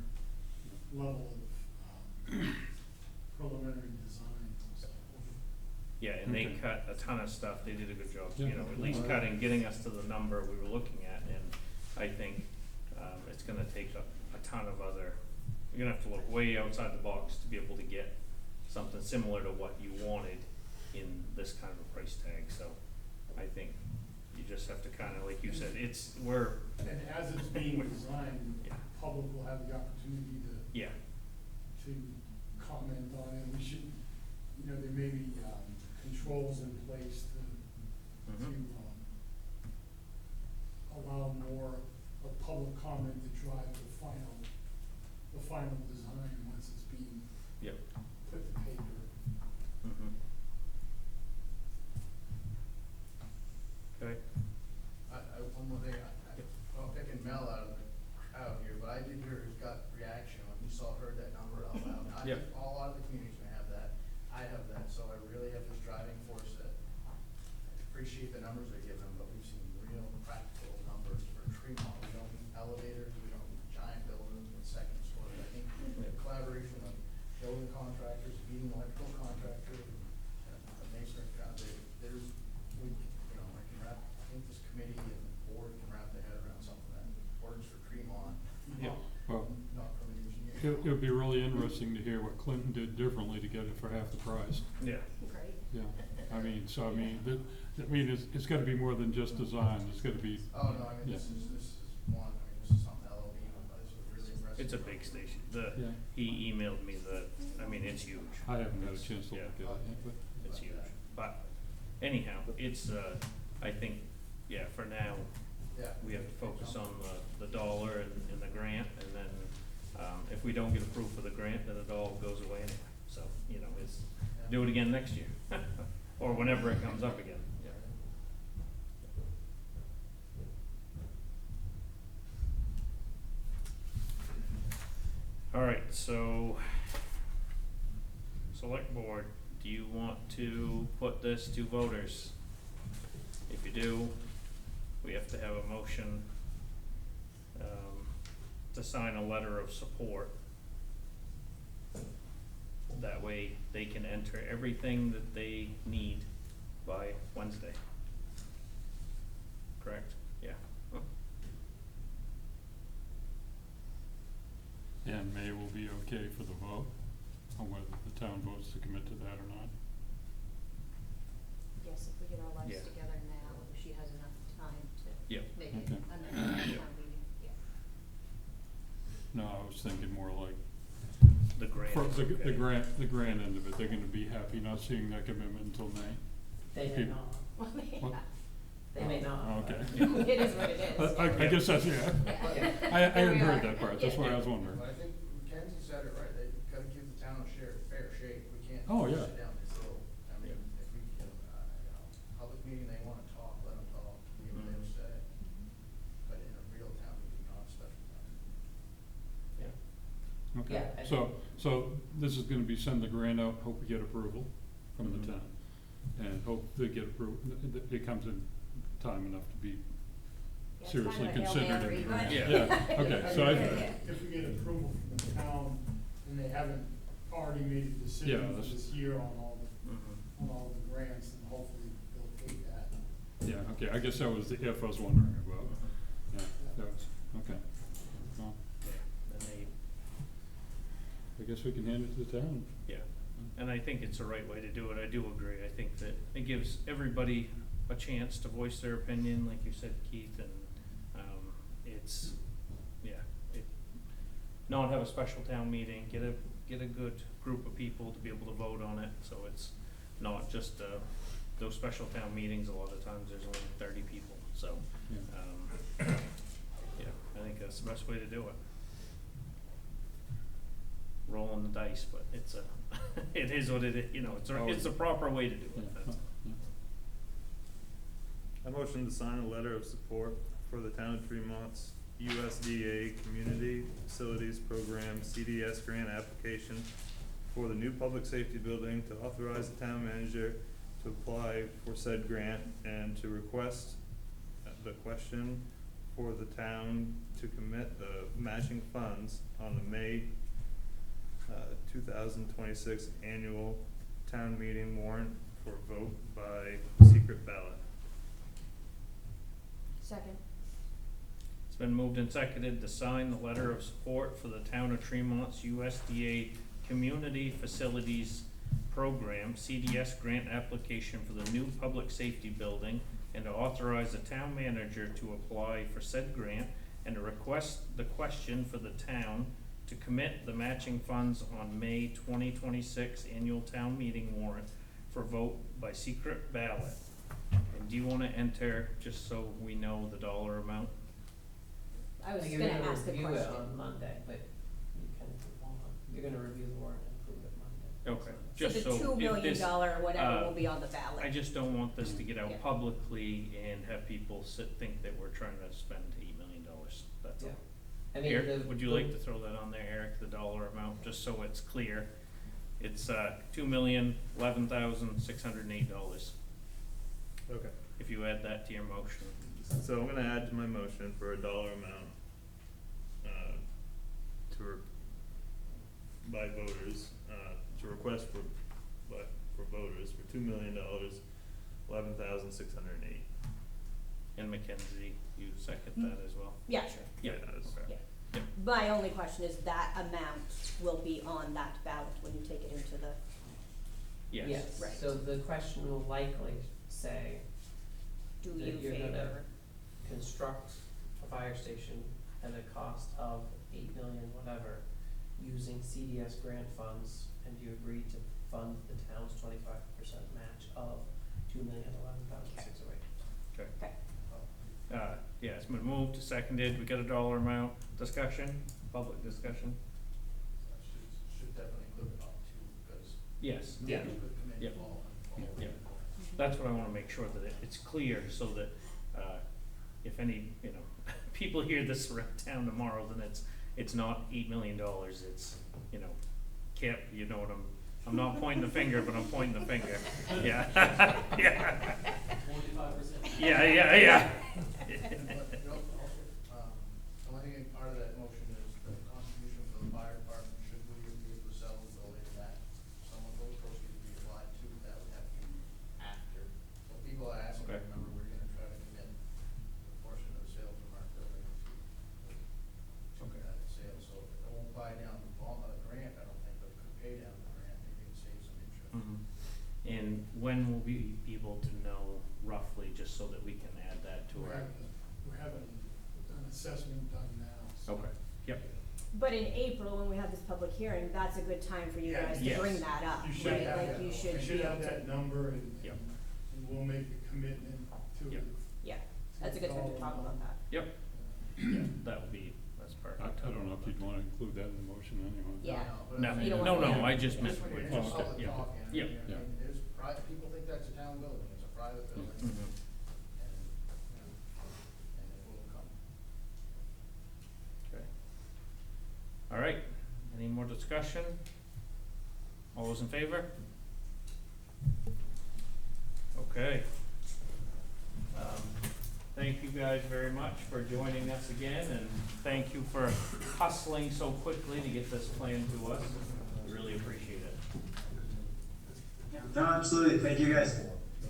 level of, preliminary design, so. Yeah, and they Okay. cut a ton of stuff, they did a good job, Yeah. at least cutting, getting us to the number we were looking at, and I think, it's gonna take a ton of other, you're gonna have to look way outside the box to be able to get something similar to what you wanted in this kind of a price tag, so I think you just have to kinda, like you said, And as it's being designed, Yeah. the public will have the opportunity yeah, to comment on it. We should, there may be, controls in place to mhm, allow more of public comment to drive the final design once it's being yep, put to paper. mhm. Okay, One more thing, I'm picking Mel out of the crowd here, but I did hear his gut reaction when he heard that number out loud. I Yep. think a lot of the communities may have that, I have that, so I really have this driving force that I appreciate the numbers they're giving, but we've seen real practical numbers for Tremont. We don't need elevators, we don't need giant buildings with second story. I think the collaboration of building contractors, heating electrical contractors, and masonry, I think this committee and the board can wrap their head around something that works for Tremont, yeah, Well, not from an engineer. it would be really interesting to hear what Clinton did differently to get it for half the price. yeah, Great. Yeah, it's gotta be more than just design, it's gotta be, Oh, no, Yeah. this is one, this is something LOB, but this was really impressive. it's a big station, yeah, he emailed me it's huge. I haven't had a chance to Yeah. look at it yet, but, It's huge, but anyhow, it's, I think, yeah, for now, Yeah. we have to focus on the dollar and the grant, and then, if we don't get approved for the grant, then it all goes away anyway. So, you know, it's, do it again next year, or whenever it comes up again, yeah. All right, so, select board, do you want to put this to voters? If you do, we have to have a motion, to sign a letter of support. That way, they can enter everything that they need by Wednesday. Correct? Yeah. And May will be okay for the vote, on whether the town votes to commit to that or not. Yes, if we get our lives Yeah. together now, if she has enough time to Yep. make it Okay. another town meeting, yeah. No, I was thinking more like, The grant for is the okay. grant end of it, they're gonna be happy not seeing that commitment until May. They may People- not, Well, What? they may not. Oh, okay. It is what it is. I guess that's, yeah, Yeah. I hadn't we heard are. that part, that's why I was wondering. But I think Mackenzie said it right, they gotta give the town a fair shake, we can't Oh, push yeah. it down their throat. I mean, if we can, public meeting, they wanna talk, let them talk, give what they have to say. But in a real town meeting, not a special town meeting. Yeah. Okay, Yeah, I so this is gonna be send the grant out, hope we get approval from Mhm. the town. And hope they get it comes in time enough to be Yeah, it's seriously kind of a Hail considered in Mary, the but- grant. Yeah. Yeah, okay, so I, If we get approval from the town, and they haven't already made a Yeah, decision for that's- this year on all Mhm. the grants, then hopefully they'll take that. yeah, okay, I guess that was the if I was wondering about, yeah, that was, okay. Well, Yeah, and they, I guess we can hand it to the town. yeah, and I think it's the right way to do it, I do agree, I think that it gives everybody a chance to voice their opinion, like you said, Keith, and, it's, yeah, not have a special town meeting, get a good group of people to be able to vote on it, so it's not just, those special town meetings, a lot of times there's only 30 people, so, Yeah. yeah, I think that's the best way to do it. Rolling the dice, but it's a, it is what it is, you know, it's the proper way to do Yeah, it, that's, yeah. I motion to sign a letter of support for the town of Tremont's USDA Community Facilities Program CDS grant application for the new public safety building, to authorize the town manager to apply for said grant and to request the question for the town to commit the matching funds on the May 2026 annual town meeting warrant for vote by secret ballot. Second. It's been moved and seconded to sign the letter of support for the town of Tremont's USDA Community Facilities Program, CDS grant application for the new public safety building, and to authorize the town manager to apply for said grant, and to request the question for the town to commit the matching funds on May 2026 annual town meeting warrant for vote by secret ballot. And do you wanna enter, just so we know the dollar amount? I was You're gonna ask the review it question. on Monday, but you can if you want, you're gonna review the warrant and approve it Monday. Okay, So just the so $2 if million this, whatever will be on the ballot. I just don't want this to get out Yeah. publicly and have people think that we're trying to spend $8 million, that's all. Yeah. I mean, Eric, would you like to throw that on there, Eric, the dollar amount, just so it's clear? It's, $2,011,608, Okay. if you add that to your motion. So I'm gonna add to my motion for a dollar amount, by voters, to request for voters for $2,011,608. And Mackenzie, you second that as well? Yeah, sure. Yeah, that's- okay. Yeah. My only question is that amount will be on that ballot when you take it into the, Yes. Right. So the question will likely say, do That you you're gonna- favor? construct a fire station at a cost of 8 million, whatever, using CDS grant funds, and do you agree to fund the town's 25% match of $2,011,608. Okay. Yeah, it's been moved, seconded, we got a dollar amount, discussion, public discussion? Should definitely include it up too, because Yes. Yeah. the committee Yep. all. Yeah. That's what I wanna make sure that it's clear, so that, if any, people hear this around town tomorrow, then it's not $8 million, it's, Kip, you know what I'm not pointing the finger, but I'm pointing the finger, yeah, yeah. 45%. Yeah. But also, the only thing part of that motion is the contribution for the fire department, should we be able to sell the building, that some of those proceeds be applied to, that would have to be after. So people are asking, Okay. remember, we're gonna try to commit a portion of the sales from our building to Okay. that sale, so it won't buy down the grant, I don't think, but it could pay down the grant, maybe it saves some interest. Mhm. And when will we be able to know roughly, just so that we can add that to our? We're having an assessment done now, so. Okay, yep, But in April, when we have this public hearing, that's a good time for you Yeah. guys to Yes. bring that up, You should right? have Like, that, you should we be should able have to, that number and, Yep. and we'll make a commitment to Yep. it. yeah, that's a good time to talk about that. yep, yeah, that would be, that's I perfect. don't know if you'd wanna include that in the motion anyway. Yeah. but No, I mean, You don't no, want- no, I just meant, Just when with you're just, public yeah, talking, I yeah. mean, Yeah. there's people think that's a town building, it's a private building, and, Mhm. and it will come. Okay. All right, any more discussion? All those in favor? Okay. Thank you guys very much for joining us again, and thank you for hustling so quickly to get this plan to us. We really appreciate it. No, absolutely, thank you guys.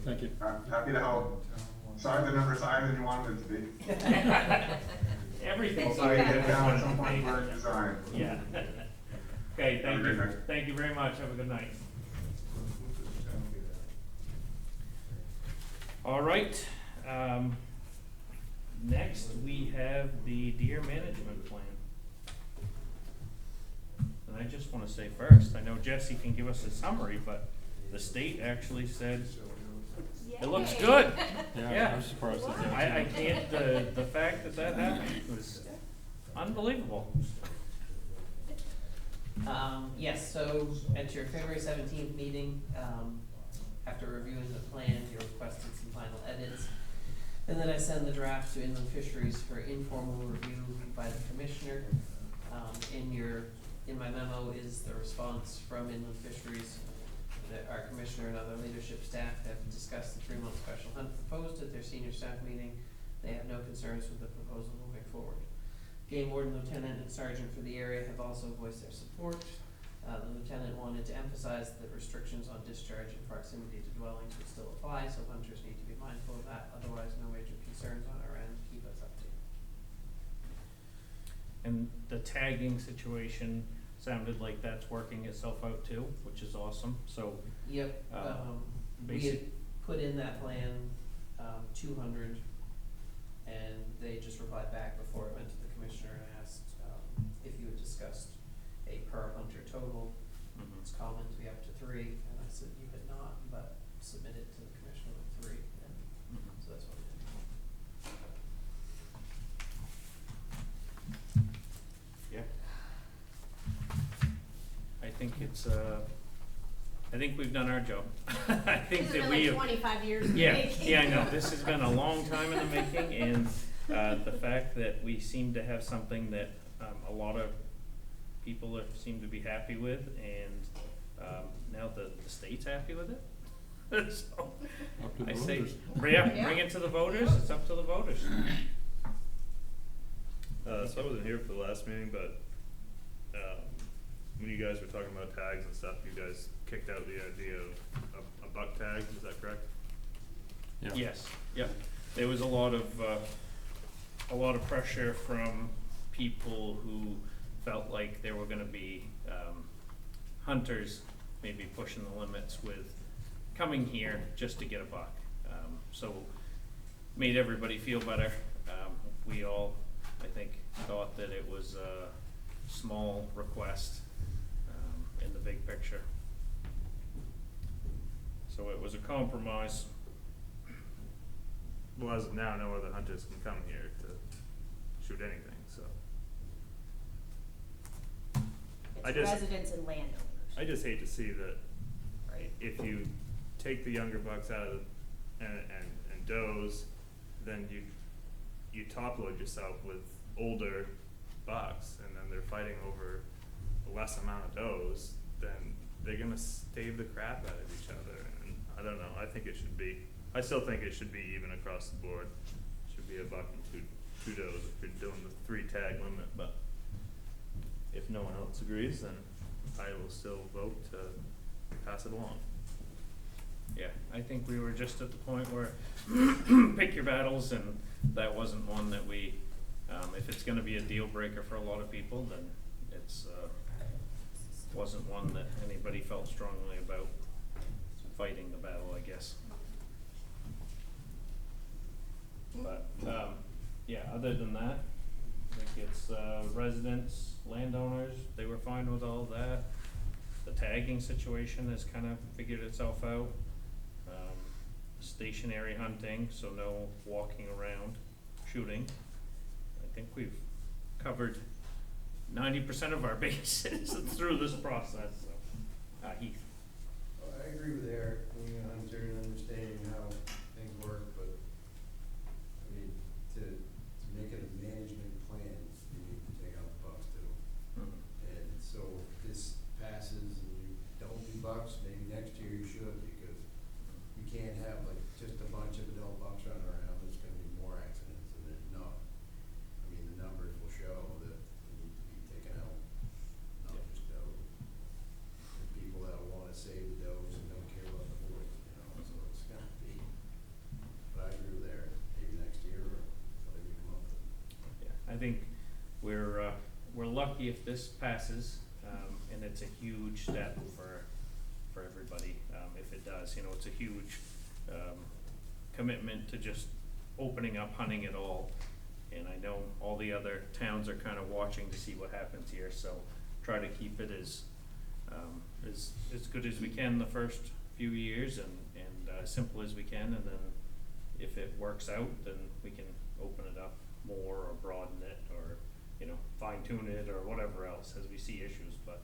Thank you. I'm happy to help. Sorry the number's higher than you wanted it to be. Everything's Hopefully okay. I get down at some point where it's designed. Yeah. Okay, Have thank a great you. night. Thank you very much. Have a good night. All right, next we have the deer management plan. And I just wanna say first, I know Jesse can give us a summary, but the state actually said it looks good. Yeah, Yeah. I was surprised at that. I can't, the fact that happened was unbelievable. Yes, so at your February 17th meeting, after reviewing the plan, you requested some final edits. And then I send the draft to Inland Fisheries for informal review by the commissioner. In my memo is the response from Inland Fisheries, that our commissioner and other leadership staff have discussed the 3-month special hunt proposed at their senior staff meeting. They have no concerns with the proposal moving forward. Game warden, lieutenant, and sergeant for the area have also voiced their support. The lieutenant wanted to emphasize that restrictions on discharge and proximity to dwellings would still apply, so hunters need to be mindful of that, otherwise no major concerns on our end, keep us updated. And the tagging situation sounded like that's working itself out too, which is awesome, so, Yep, we had basic, put in that plan, 200, and they just replied back before it went to the commissioner and asked, if you had discussed a per hunter total. mhm. It's common to be up to 3, and I said you had not, but submit it to the commissioner with 3, and Mhm. so that's what we did. Yeah. I think it's, I think we've done our job. I think This that has we been have. like 25 years in the Yeah, making. yeah, I know, this has been a long time in the making, and, the fact that we seem to have something that, a lot of people seem to be happy with, and, now the state's happy with it. So, Up to the I say, voters. yeah, bring it to the voters, it's up to the voters. So I wasn't here for the last meeting, but, when you guys were talking about tags and stuff, you guys kicked out the idea of a buck tag, is that correct? Yeah. Yes, yep. There was a lot of pressure from people who felt like there were gonna be, hunters maybe pushing the limits with coming here just to get a buck. So made everybody feel better. We all, I think, thought that it was a small request, in the big picture. So it was a compromise. well, as of now, no other hunters can come here to shoot anything, so. I It's just- residents and landowners. I just hate to see that, right, if you take the younger bucks out of, and does, then you top load yourself with older bucks, and then they're fighting over a less amount of does, then they're gonna stave the crap out of each other, and I don't know, I still think it should be even across the board. Should be a buck and two does if you're doing the 3 tag limit, but if no one else agrees, then I will still vote to pass it along. Yeah, I think we were just at the point where pick your battles, and that wasn't one that we, if it's gonna be a deal breaker for a lot of people, then it's, wasn't one that anybody felt strongly about fighting the battle, I guess. But, yeah, other than that, I think it's, residents, landowners, they were fine with all that. The tagging situation has kind of figured itself out. Stationary hunting, so no walking around shooting. I think we've covered 90% of our bases through this process, so, Heath. Well, I agree with Eric, being a hunter and understanding how things work, but, I mean, to make it a management plan, you need to take out the bucks too. And so if this passes and you don't do bucks, maybe next year you should, because you can't have like just a bunch of adult bucks running around, there's gonna be more accidents than there's not. I mean, the numbers will show that they need to be taken out, not just doe. There's people that wanna save the does and don't care about the horse, you know, so it's gonna be, but I agree with Eric, maybe next year or whatever you come up with. Yeah, I think we're lucky if this passes, and it's a huge step for everybody, if it does, you know, it's a huge, commitment to just opening up hunting at all. And I know all the other towns are kind of watching to see what happens here, so try to keep it as good as we can the first few years, and simple as we can, and then if it works out, then we can open it up more or broaden it, or, you know, fine tune it or whatever else as we see issues. But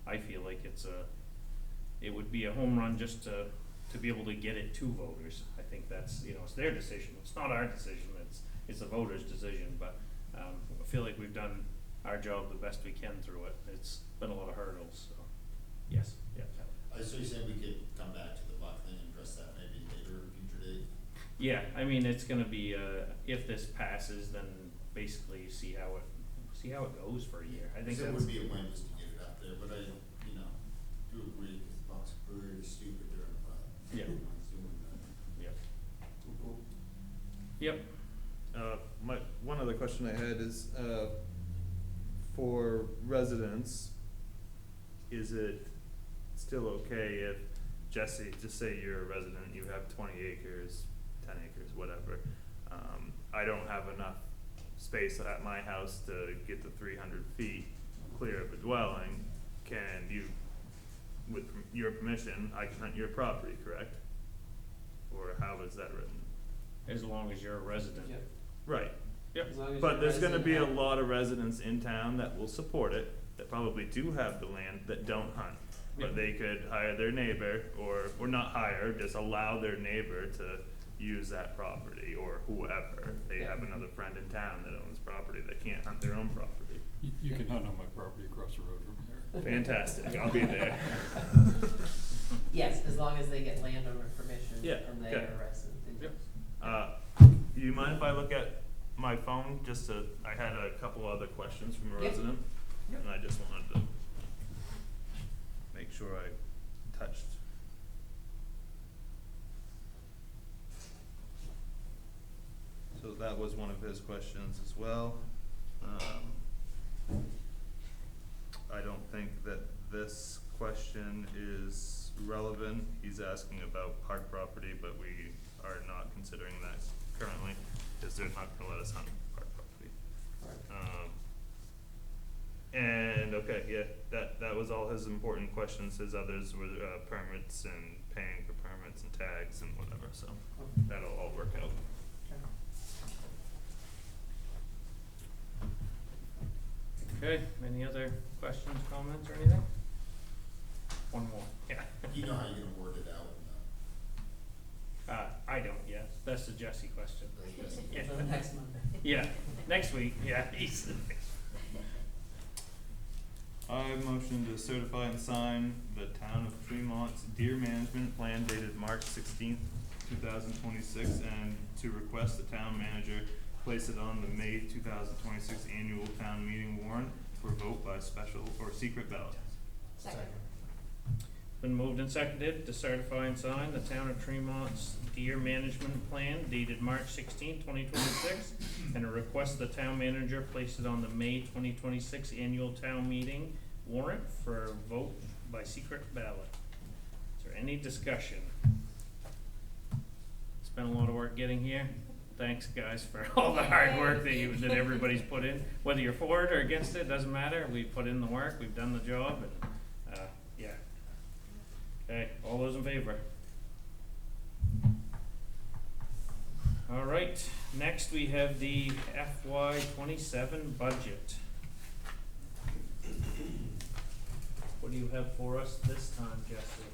I feel like it would be a home run just to be able to get it to voters. I think that's, you know, it's their decision, it's not our decision, it's the voters' decision, but, I feel like we've done our job the best we can through it. It's been a lot of hurdles, so, yes, yeah. So you said we could come back to the buck thing and address that maybe later, future date? Yeah, I mean, it's gonna be, if this passes, then basically see how it goes for a year. I think It that's. would be a win just to get it out there, but I, do agree, because the bucks are pretty stupid during the rut. Yeah. Doing that. Yep. Cool. Yep. One other question I had is, for residents, is it still okay if, Jesse, just say you're a resident, you have 20 acres, 10 acres, whatever, I don't have enough space at my house to get the 300 feet clear of a dwelling, can you, with your permission, I can hunt your property, correct? Or how is that written? As long as you're a resident. Yep. Right. Yep. As long as But you're there's gonna resident be a and- lot of residents in town that will support it, that probably do have the land, that don't hunt. But they could hire their neighbor, or not hire, just allow their neighbor to use that property, or whoever. They have another friend in town that owns property that can't hunt their own property. You can hunt on my property across the road from here. Fantastic, I'll be there. Yes, as long as they get landowner permission Yeah, and they okay. are a resident. Yep. Do you mind if I look at my phone, I had a couple other questions from a Yep. resident? Yep. And I just wanted to make sure I touched. So that was one of his questions as well. I don't think that this question is relevant. He's asking about park property, but we are not considering that currently, because they're not gonna let us hunt park property. And, okay, yeah, that was all his important questions. His others were, permits and paying for permits and tags and whatever, so that'll all work out. Okay, any other questions, comments, or anything? One more, yeah. You know how you're gonna word it out, I don't yet, that's the Jesse question. Jesse. Yeah. For next Monday. Yeah, next week, yeah, he's, I motion to certify and sign the town of Tremont's deer management plan dated March 16th, 2026, and to request the town manager place it on the May 2026 annual town meeting warrant for vote by special or secret ballot. Second. been moved and seconded to certify and sign the town of Tremont's deer management plan dated March 16, 2026, and to request the town manager place it on the May 2026 annual town meeting warrant for a vote by secret ballot. Is there any discussion? It's been a lot of work getting here. Thanks, guys, for all the hard work that everybody's put in. Whether you're for it or against it, doesn't matter. We've put in the work, we've done the job, and, yeah. Okay, all those in favor? All right, next we have the FY 27 budget. What do you have for us this time, Jesse?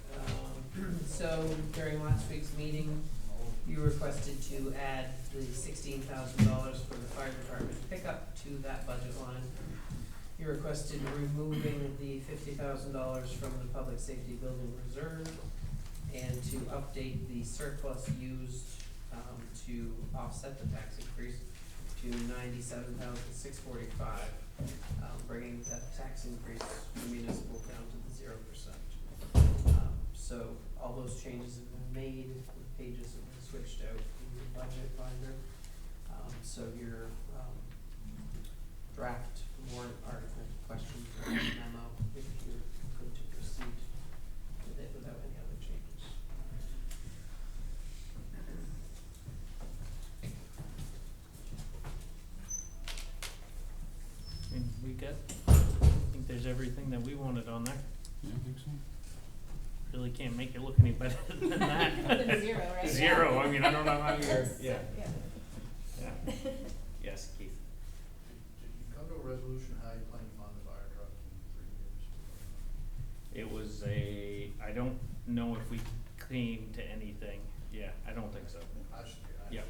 So during last week's meeting, you requested to add the $16,000 for the fire department pickup to that budget line. You requested removing the $50,000 from the public safety building reserve and to update the surplus used to offset the tax increase to $97,645, bringing that tax increase for municipal down to the 0%. So all those changes have been made, the pages have been switched out in your budget binder. So your draft warrant article questions or memo, if you're good to proceed with it without any other changes. And we got, I think there's everything that we wanted on there. Yeah, I think so. Really can't make it look any better than that. Other than zero, right? Zero, I mean, I don't know how you're, yeah, Yeah. yeah. Yes, Keith. Did you come to a resolution how you plan to fund the fire truck in 3 years? It was I don't know if we came to anything, yeah, I don't think so. Yeah.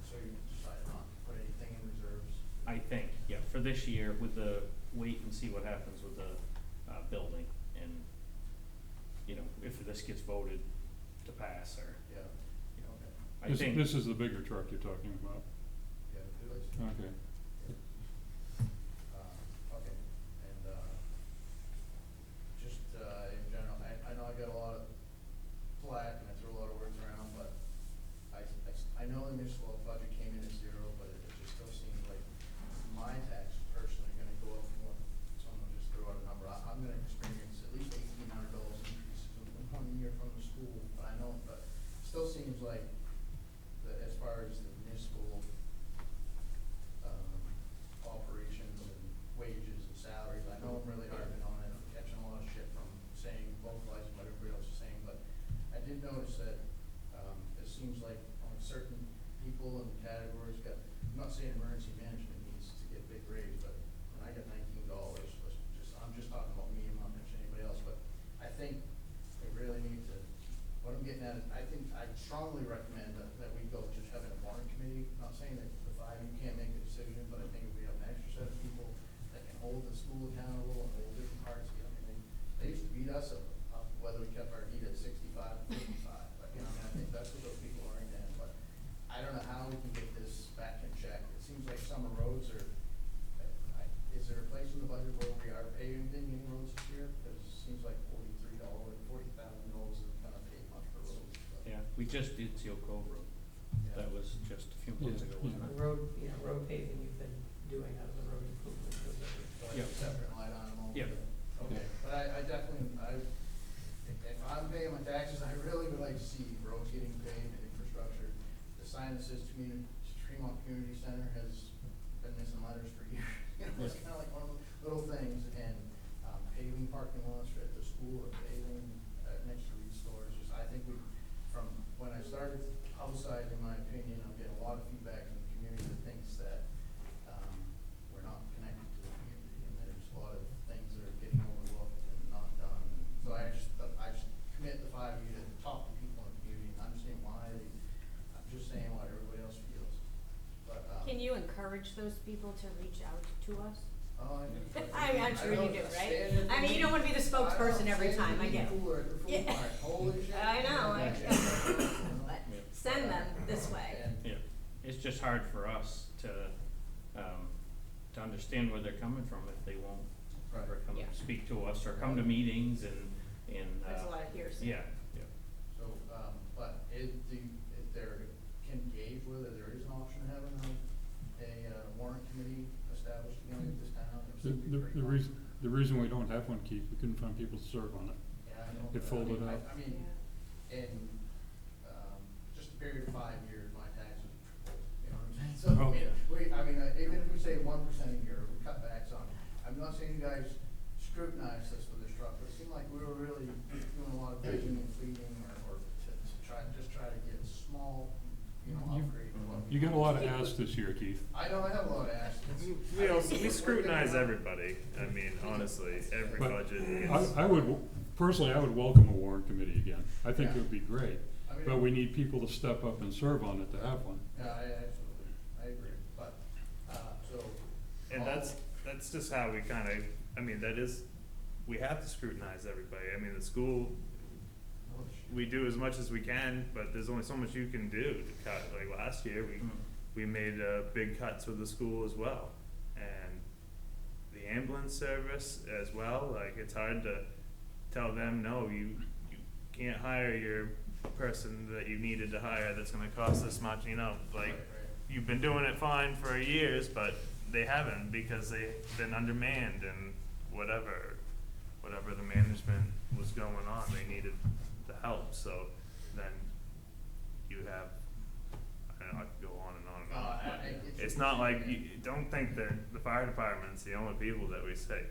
So you decided not to put anything in reserves? I think, yeah, for this year with the wait and see what happens with the, building and, you know, if this gets voted to pass or, Yeah. you know, Okay. I This, think. this is the bigger truck you're talking about. Yeah, it was. Okay. Okay, and, just, in general, I know I got a lot of flack and I threw a lot of words around, but I know the municipal budget came in at 0, but it just still seems like my tax personally are gonna go up from what someone just threw out a number. I'm gonna experience at least $1,800 increases in 1 year from the school, but I know, but it still seems like that as far as the municipal operations and wages and salaries, I know I'm really harping on it, I'm catching a lot of shit from saying, vocalizing what everybody else is saying, but I did notice that, it seems like only certain people and categories got, I'm not saying emergency management needs to get big raise, but when I got $19, I'm just talking about me, I'm not mentioning anybody else, but I think we really need to, what I'm getting at is, I think, I strongly recommend that we go just having a warrant committee, not saying that the 5 you can't make a decision, but I think if we have an extra set of people that can hold the school accountable and hold different parts, I mean, they used to beat us up whether we kept our heat at 65 or 55, but, you know, I mean, I think that's what those people are in there, but I don't know how we can get this back in check. It seems like summer roads are, is there a place in the budget where we are paving any roads this year? Because it seems like $40,000 isn't gonna pay much for roads, but. Yeah, we just did Seal Cove Road. Yeah. That was just a few months ago, wasn't it? Road paving you've been doing out of the road improvement reserve. So I Yeah. have a separate line on them all. Yeah. Okay, but I definitely, if I'm paying my taxes, I really would like to see roads getting paved and infrastructure. The sign that says Tremont Community Center has been missing letters for years. You know, it's kinda like one of those little things, and, paving parking lots at the school or paving, next to Reed stores, just, I think from when I started publicizing my opinion, I'm getting a lot of feedback from the community that thinks that, we're not connected to the community, and there's encourage those people to reach out to us? Oh, I do. I'm sure you do, right? stand at the I mean, you don't wanna be the spokesperson every time, I get it. Cooler at the food Yeah. mart, holy shit. I know, Yeah. but send them this way. And Yeah, it's just hard for us to understand where they're coming from if they won't ever come Yeah. speak to us or come to meetings and, There's a lot of hearsay. yeah, yeah. So, but if there can gauge whether there is an option of having a warrant committee established again in this town. It seems to be pretty common. The reason we don't have one, Keith, we couldn't find people to serve on it. Yeah, I know. It but folded I up. mean, in, just a period of 5 years, my taxes tripled, you know what I'm saying? So, Oh. even if we say 1% a year, we cut back some. I'm not saying you guys scrutinize this with this truck, but it seemed like we were really doing a lot of digging and feeding or to try to get small, upgrade. to what we You got a lot of want. asks this year, Keith. I know I have a lot of asks. We scrutinize everybody, I mean, honestly, every But budget is. I would, personally, I would welcome a warrant committee again. I think it Yeah. would be great. I mean- But we need people to step up and serve on it to have one. Yeah, I agree, but, so. And that's just how we kinda, I mean, we have to scrutinize everybody, I mean, the school, we do as much as we can, but there's only so much you can do to cut, like last year, we made, big cuts with the school as well. And the ambulance service as well, like, it's hard to tell them, no, you can't hire your person that you needed to hire that's gonna cost this much, like, you've been doing it fine for years, but they haven't because they've been undermanned and whatever the management was going on, they needed the help, so then you have, I don't know, I could go on and on and on. It's not like, don't think that the fire department's the only people that we say,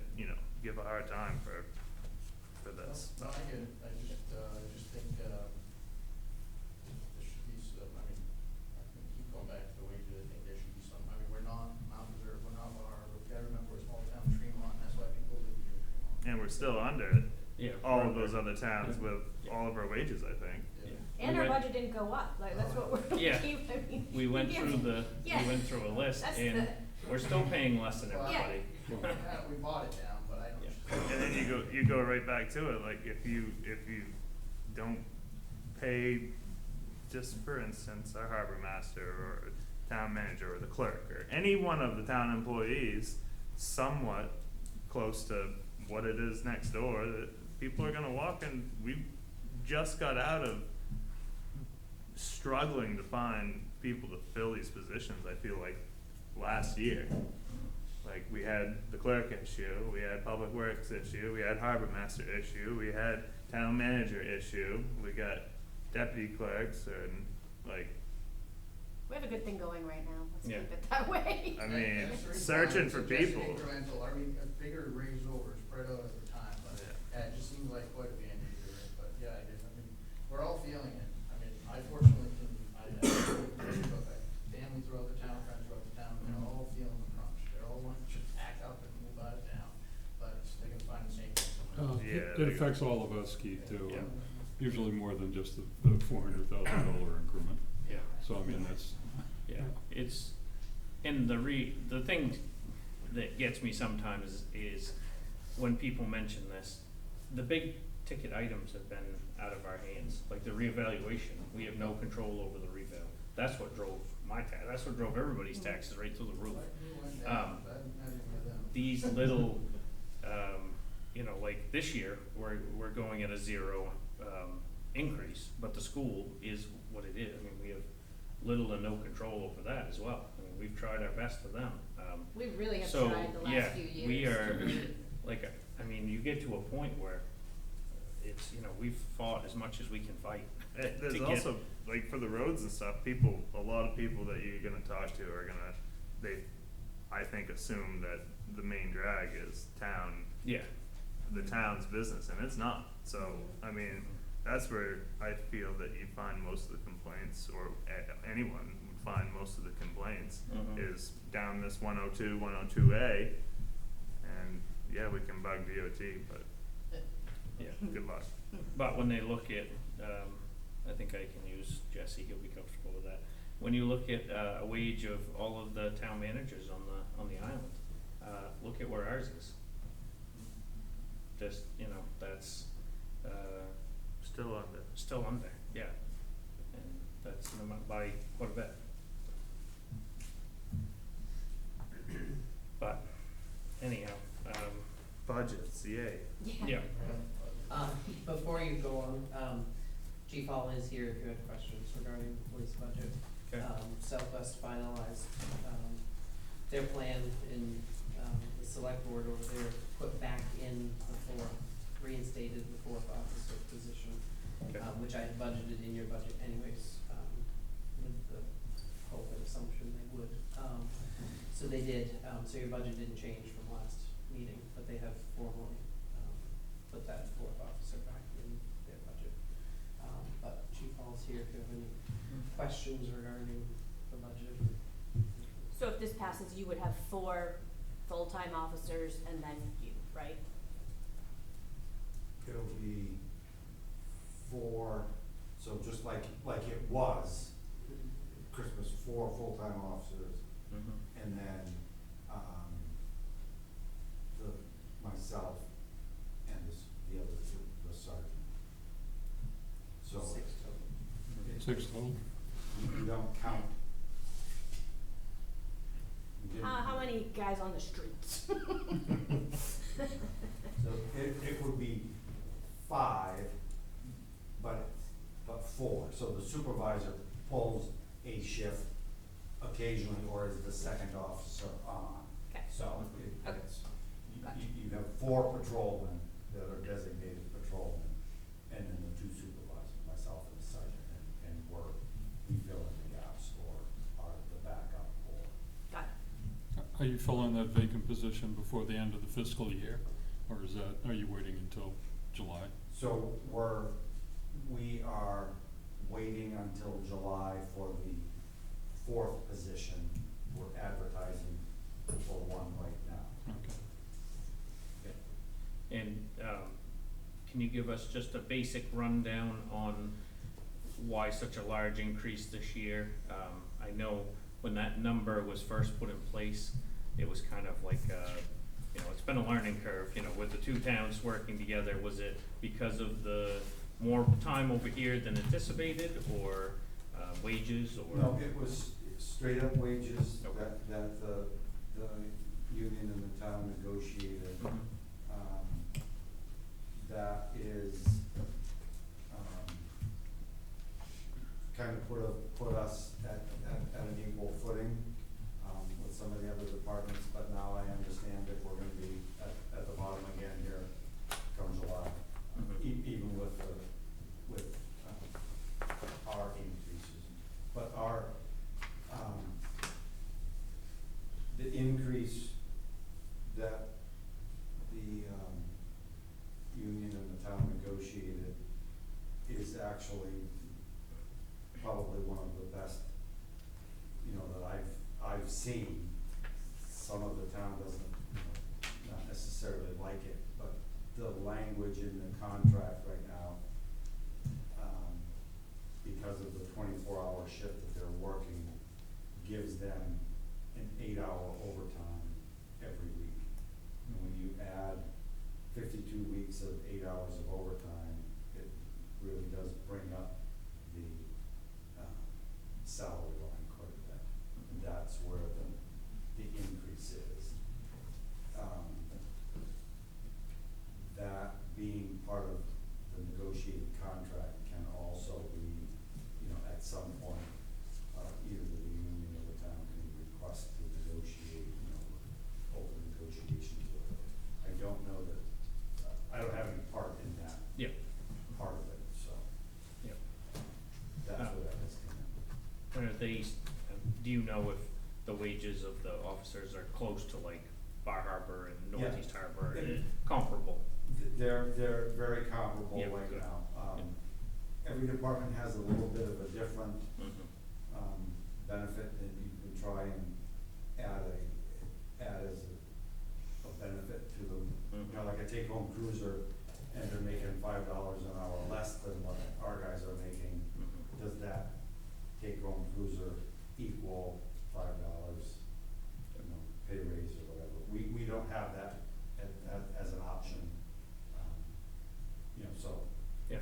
give a hard time for this. No, I get it, I just think, there should be some, I keep going back to the wages, I think there should be some, we're not Mount Desert, we're not Bar Harbor, we gotta remember we're a small town in Tremont, and that's why people live here in Tremont. And we're still under Yeah, all of we're those other towns with all of our wages, I think. Yeah. And We our went- budget didn't go up, like, that's what we're, Yeah. we We went yeah. through a list That's and we're still paying less than Well, everybody. Yeah, we bought it down, but I don't. And then you go right back to it, like if you don't pay, just for instance, our harbor master or town manager or the clerk or any one of the town employees somewhat close to what it is next door, that people are gonna walk, and we just got out of struggling to find people to fill these positions, I feel like, last year. Like, we had the clerk issue, we had public works issue, we had harbor master issue, we had town manager issue, we got deputy clerks, and like, We have a good thing going right now, let's Yeah. keep it that way. I mean, That's the reason searching why for I'm suggesting people. Incremental, a bigger raise over, spread out over time, but, it just seems like quite a Band-Aid, but yeah, it is, we're all feeling it. I fortunately I have family throughout the town, friends throughout the town, they're all feeling the crunch, they're all wanting to just pack up and move out of town, but they can find the same thing somewhere else. Yeah, It affects all of us, Keith, too. Yeah. Usually more than just the $400,000 increment. Yeah. So, that's. Yeah, it's, and the thing that gets me sometimes is when people mention this, the big ticket items have been out of our hands, like the reevaluation, we have no control over the reval. That's what drove that's what drove everybody's taxes right through the roof. We went down, but I didn't get them. These little, like this year, we're going at a zero, increase, but the school is what it is. I mean, we have little to no control over that as well. I mean, we've tried our best for them. We really have So, tried the yeah, last few years. we are, like, you get to a point where it's, we've fought as much as we can fight. There's to get- also, like, for the roads and stuff, a lot of people that you're gonna talk to are gonna, I think, assume that the main drag is Yeah, the town's business, and it's not. So, that's where I feel that you find most of the complaints, or anyone would find most of the complaints, Mhm. is down this 102, 102A, and yeah, we can bug DOT, but yeah. good luck. But when they look at, I think I can use Jesse, he'll be comfortable with that. when you look at, a wage of all of the town managers on the island, look at where ours is. Just, you know, that's, Still under. still under, yeah, and that's by quite a bit. But anyhow, Budgets, yay. yeah, Before you go on, Chief Hall is here if you have questions regarding the police budget. okay, Southwest finalized, their plan in, the select board over there put back in reinstated the fourth officer position, okay, which I had budgeted in your budget anyways, with the hope and assumption they would. So they did, so your budget didn't change from last meeting, but they have formally, put that fourth officer back in their budget. But Chief Hall's here if you have any questions regarding the budget. So if this passes, you would have 4 full-time officers and then you, right? It'll be 4, so just like it was, Christmas, 4 full-time officers, mhm, and then, myself and the other two, the sergeant. So, 6 total. Six total? we don't count. We didn't- How many guys on the streets? So it would be 5, but 4, so the supervisor pulls a shift occasionally or is the second officer on. Okay. So Okay. it's, Gotcha. you have 4 patrolmen that are designated patrolmen, and then the 2 supervisors, myself and the sergeant, and we fill in the gaps or are the backup or. Got it. Are you filling that vacant position before the end of the fiscal year, or are you waiting until July? So we are waiting until July for the 4th position. We're advertising for one right now. Okay. and, can you give us just a basic rundown on why such a large increase this year? I know when that number was first put in place, it was kind of like, you know, it's been a learning curve, you know, with the 2 towns working together. Was it because of the more time over here than anticipated, or, wages, or? No, it was straight up wages Okay. that the union and the town negotiated. Mhm. That is, kind of put us at an equal footing, with some of the other departments, but now I understand that we're gonna be at the bottom again here come July. Mhm. Even with our increases, but the increase that the, union and the town negotiated is actually probably one of the best, you know, that I've seen. Some of the town doesn't, not necessarily like it, but the language in the contract right now, because of the 24-hour shift that they're working, gives them an 8-hour overtime every week. And when you add 52 weeks of 8 hours of overtime, it really does bring up the salary line quite a bit. And that's where the increase is. That being part of the negotiated contract can also be, you know, at some point, either the union or the town can request to negotiate, you know, open negotiations with it. I don't know that, I don't have any part in that Yep, part of it, so yep. that's where that is coming in. Are they, do you know if the wages of the officers are close to like Bar Harbor and Yeah. Northeast Harbor, Yeah. comparable? They're very comparable Yeah, right good. now. Yeah. Every department has a little bit of a different, Mhm. benefit, and you can try and add as a benefit to them. You know, like a take-home cruiser, and they're making $5 an hour less than what our guys are making. Mhm. Does that take-home cruiser equal $5, pay raise or whatever. We don't have that as an option, so. Yeah.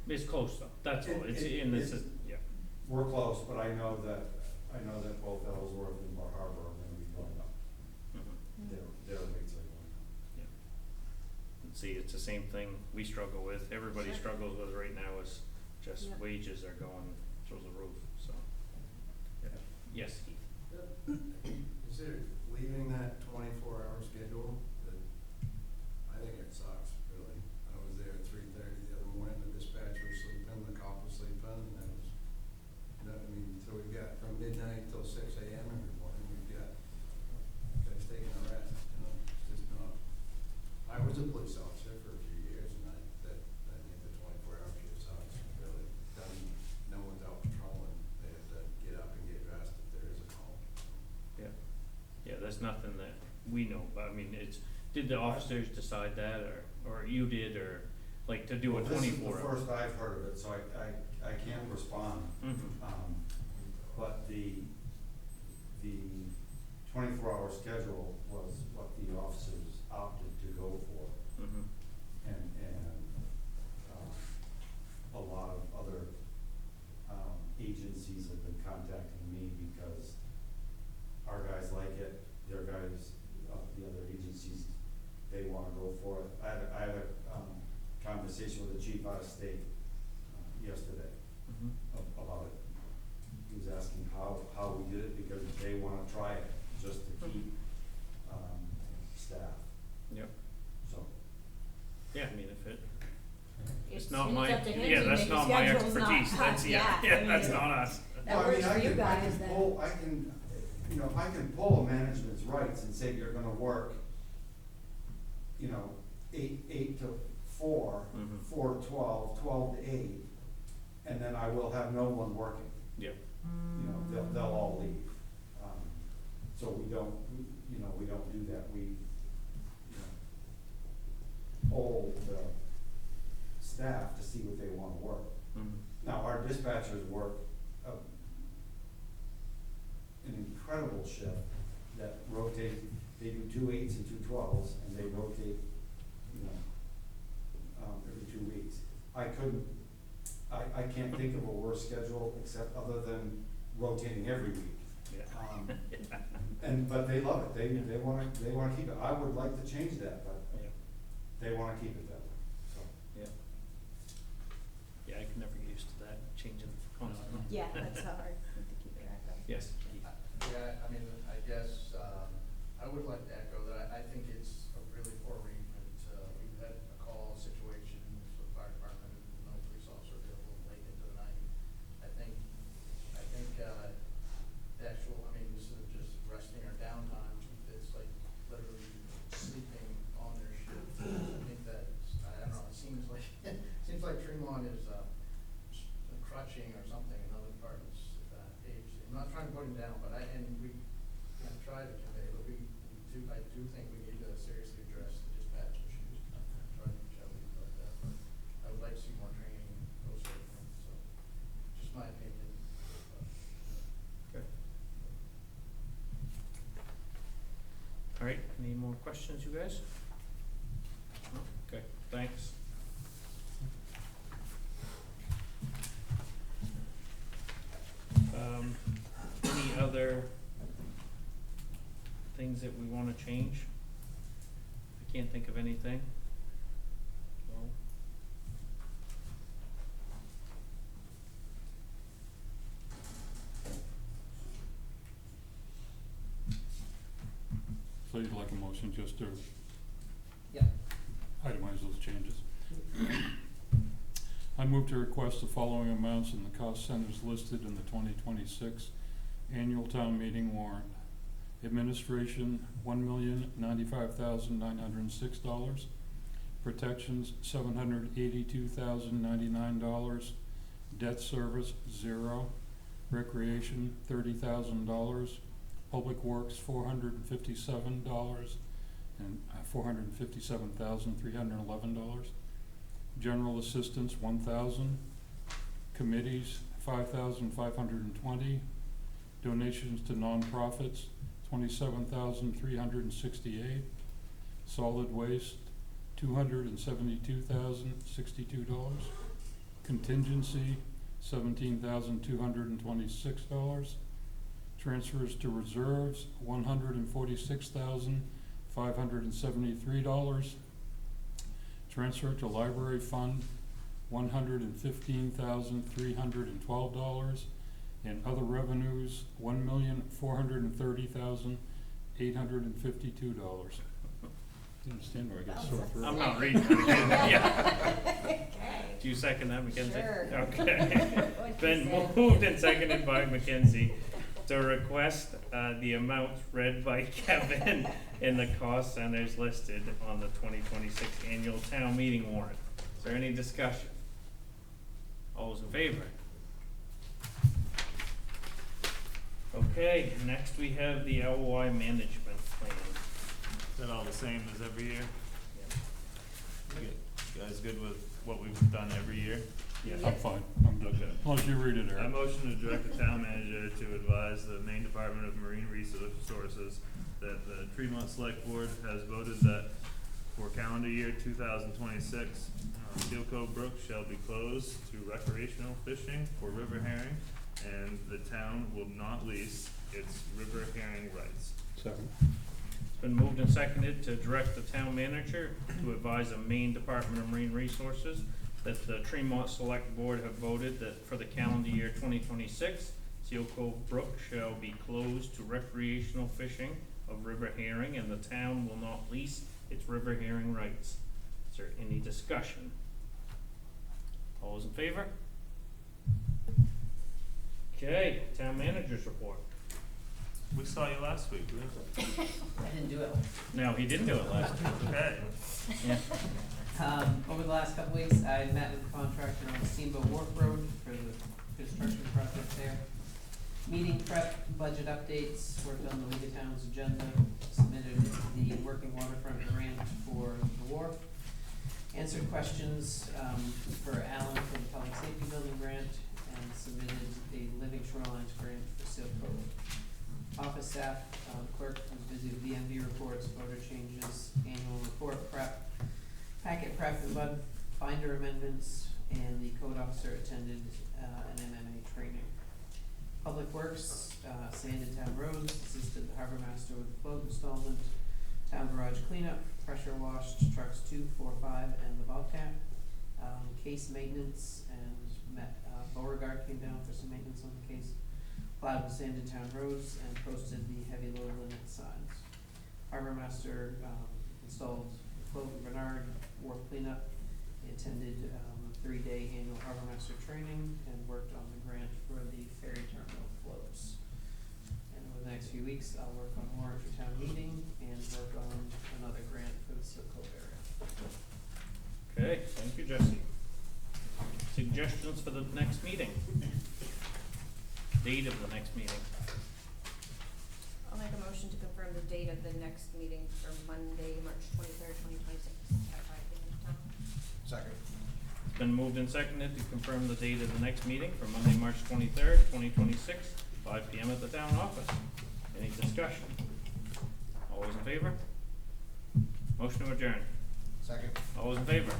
It's close though, that's all, it's in this, yeah. we're close, but I know that both Ellsworth and Bar Harbor are gonna be going up. Mhm. Their rates are going up. And see, it's the same thing we struggle with, everybody Sure. struggles with right now is just Yep. wages are going through the roof, so. Yeah. Yes, Keith? Consider leaving that 24-hour schedule, that, I think it sucks, really. I was there at 3:30 the other morning, the dispatcher was sleeping, the cop was sleeping, and that was, so we've got from midnight till 6 AM every morning, we've got guys taking a rest, it's just not. I was a police officer for a few years, and I think the 24-hour shift sucks, really. No one's out patrolling, they have to get up and get dressed if there is a call. Yeah, there's nothing that we know, but I mean, did the officers decide that, or you did, or, like, to do a 24 This is the first I've heard of it, so I can't respond. Mhm. But the 24-hour schedule was what the officers opted to go for. Mhm. And a lot of other, agencies have been contacting me because our guys like it, their guys, the other agencies, they wanna go for it. I had a conversation with the chief out of state, yesterday Mhm. about it. He was asking how we did it, because they wanna try it, just to keep, staff, Yep, so. yeah, I mean, if it, it's It's not it's my, up to him yeah, to that's make not the my schedule's not expertise, us, that's, yeah, I yeah, that's mean, not us. That Well, I works mean, for you guys I can then. pull, I can pull a management's rights and say you're gonna work, 8 to 4, Mhm. 4 to 12, 12 to 8, and then I will have no one working. Yep. They'll all leave. So we don't do that. We, poll the staff to see what they wanna work. Mhm. Now, our dispatchers work an incredible shift that rotate, they do 2 8s and 2 12s, and they rotate, every 2 weeks. I can't think of a worse schedule except other than rotating every week. Yeah. But they love it, they wanna keep it. I would like to change that, but Yeah. they wanna keep it that way, so. Yeah. Yeah, I can never get used to that, changing constantly. Yeah, that's hard to keep track of. Yes, Keith? Yeah, I guess, I would like to echo that, I think it's a really poor arrangement, we've had a call situation with the fire department, no police officer available late into the night. I think, the actual, this is just resting or downtime, it's like literally sleeping on their shift. I think that's, I don't know, it seems like, Tremont is, crutching or something in other departments, age. I'm not trying to put him down, but I've tried to convey, but I do think we need to seriously address the dispatch issues. I've tried to reach out to you about that, but I would like to see more training, those sort of things, so, just my opinion. Okay. All right, any more questions, you guys? No? Okay, thanks. Any other things that we wanna change? I can't think of anything. No? So you'd like a motion just to Yeah. itemize those changes? I move to request the following amounts in the cost centers listed in the 2026 annual town meeting warrant. Administration, $1,095,906. Protections, $782,099. Debt service, 0. Recreation, $30,000. Public Works, $457 and $457,311. General assistance, 1,000. Committees, $5,520. Donations to nonprofits, $27,368. Solid waste, $272,062. Contingency, $17,226. Transfers to reserves, $146,573. Transfer to library fund, $115,312. And other revenues, $1,430,852. You understand where I get sore throat? I'm not reading it again, yeah. Okay. Do you second that, Mackenzie? Sure. Okay. What'd you Been say? moved and seconded by Mackenzie to request, the amounts read by Kevin in the cost centers listed on the 2026 annual town meeting warrant. Is there any discussion? All those in favor? Okay, next we have the LOI management plan. Is that all the same as every year? You guys good with what we've done every year? Yeah. I'm fine, I'm good. Okay. As long as you read it, I Eric. motion to direct the town manager to advise the Maine Department of Marine Resources that the Tremont Select Board has voted that for calendar year 2026, Seal Cove Brook shall be closed to recreational fishing for river herring, and the town will not lease its river herring rights. Second. It's been moved and seconded to direct the town manager to advise the Maine Department of Marine Resources that the Tremont Select Board have voted that for the calendar year 2026, Seal Cove Brook shall be closed to recreational fishing of river herring, and the town will not lease its river herring rights. Is there any discussion? All those in favor? Okay, town manager's report. We saw you last week, didn't we? I didn't do it. No, he didn't do it last week. Okay. Yeah. Over the last couple weeks, I met with the contractor on Steamboat Wharf Road for the construction project there. Meeting prep, budget updates, worked on the League of Towns agenda, submitted the working waterfront grant for the wharf. Answered questions, for Alan for the public safety building grant, and submitted the living shorelines grant for Seal Cove. Office staff, clerk was busy with BMV reports, voter changes, annual report prep, packet prep and bud binder amendments, and the code officer attended an MMA training. Public Works, sanded town roads, assisted the harbor master with the float installment, town garage cleanup, pressure washed trucks 2, 4, 5, and the Bobcat. Case maintenance, and Beauregard came down for some maintenance on the case. Plowed and sanded town roads and posted the heavy load limit signs. Harbor master installed the float in Bernard, wharf cleanup. He attended a 3-day annual harbor master training and worked on the grant for the ferry terminal floats. And over the next few weeks, I'll work on warrant for town meeting and work on another grant for the Seal Cove area. Okay, thank you, Jesse. Suggestions for the next meeting? Date of the next meeting? I'll make a motion to confirm the date of the next meeting for Monday, March 23rd, 2026 at 5 p.m. town. Second. It's been moved and seconded to confirm the date of the next meeting for Monday, March 23rd, 2026, 5 p.m. at the town office. Any discussion? All those in favor? Motion to adjourn. Second. All those in favor?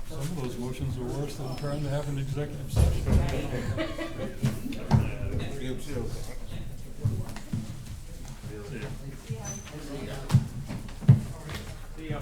Some of those motions are worse than trying to have an executive session. You too. See ya. See ya.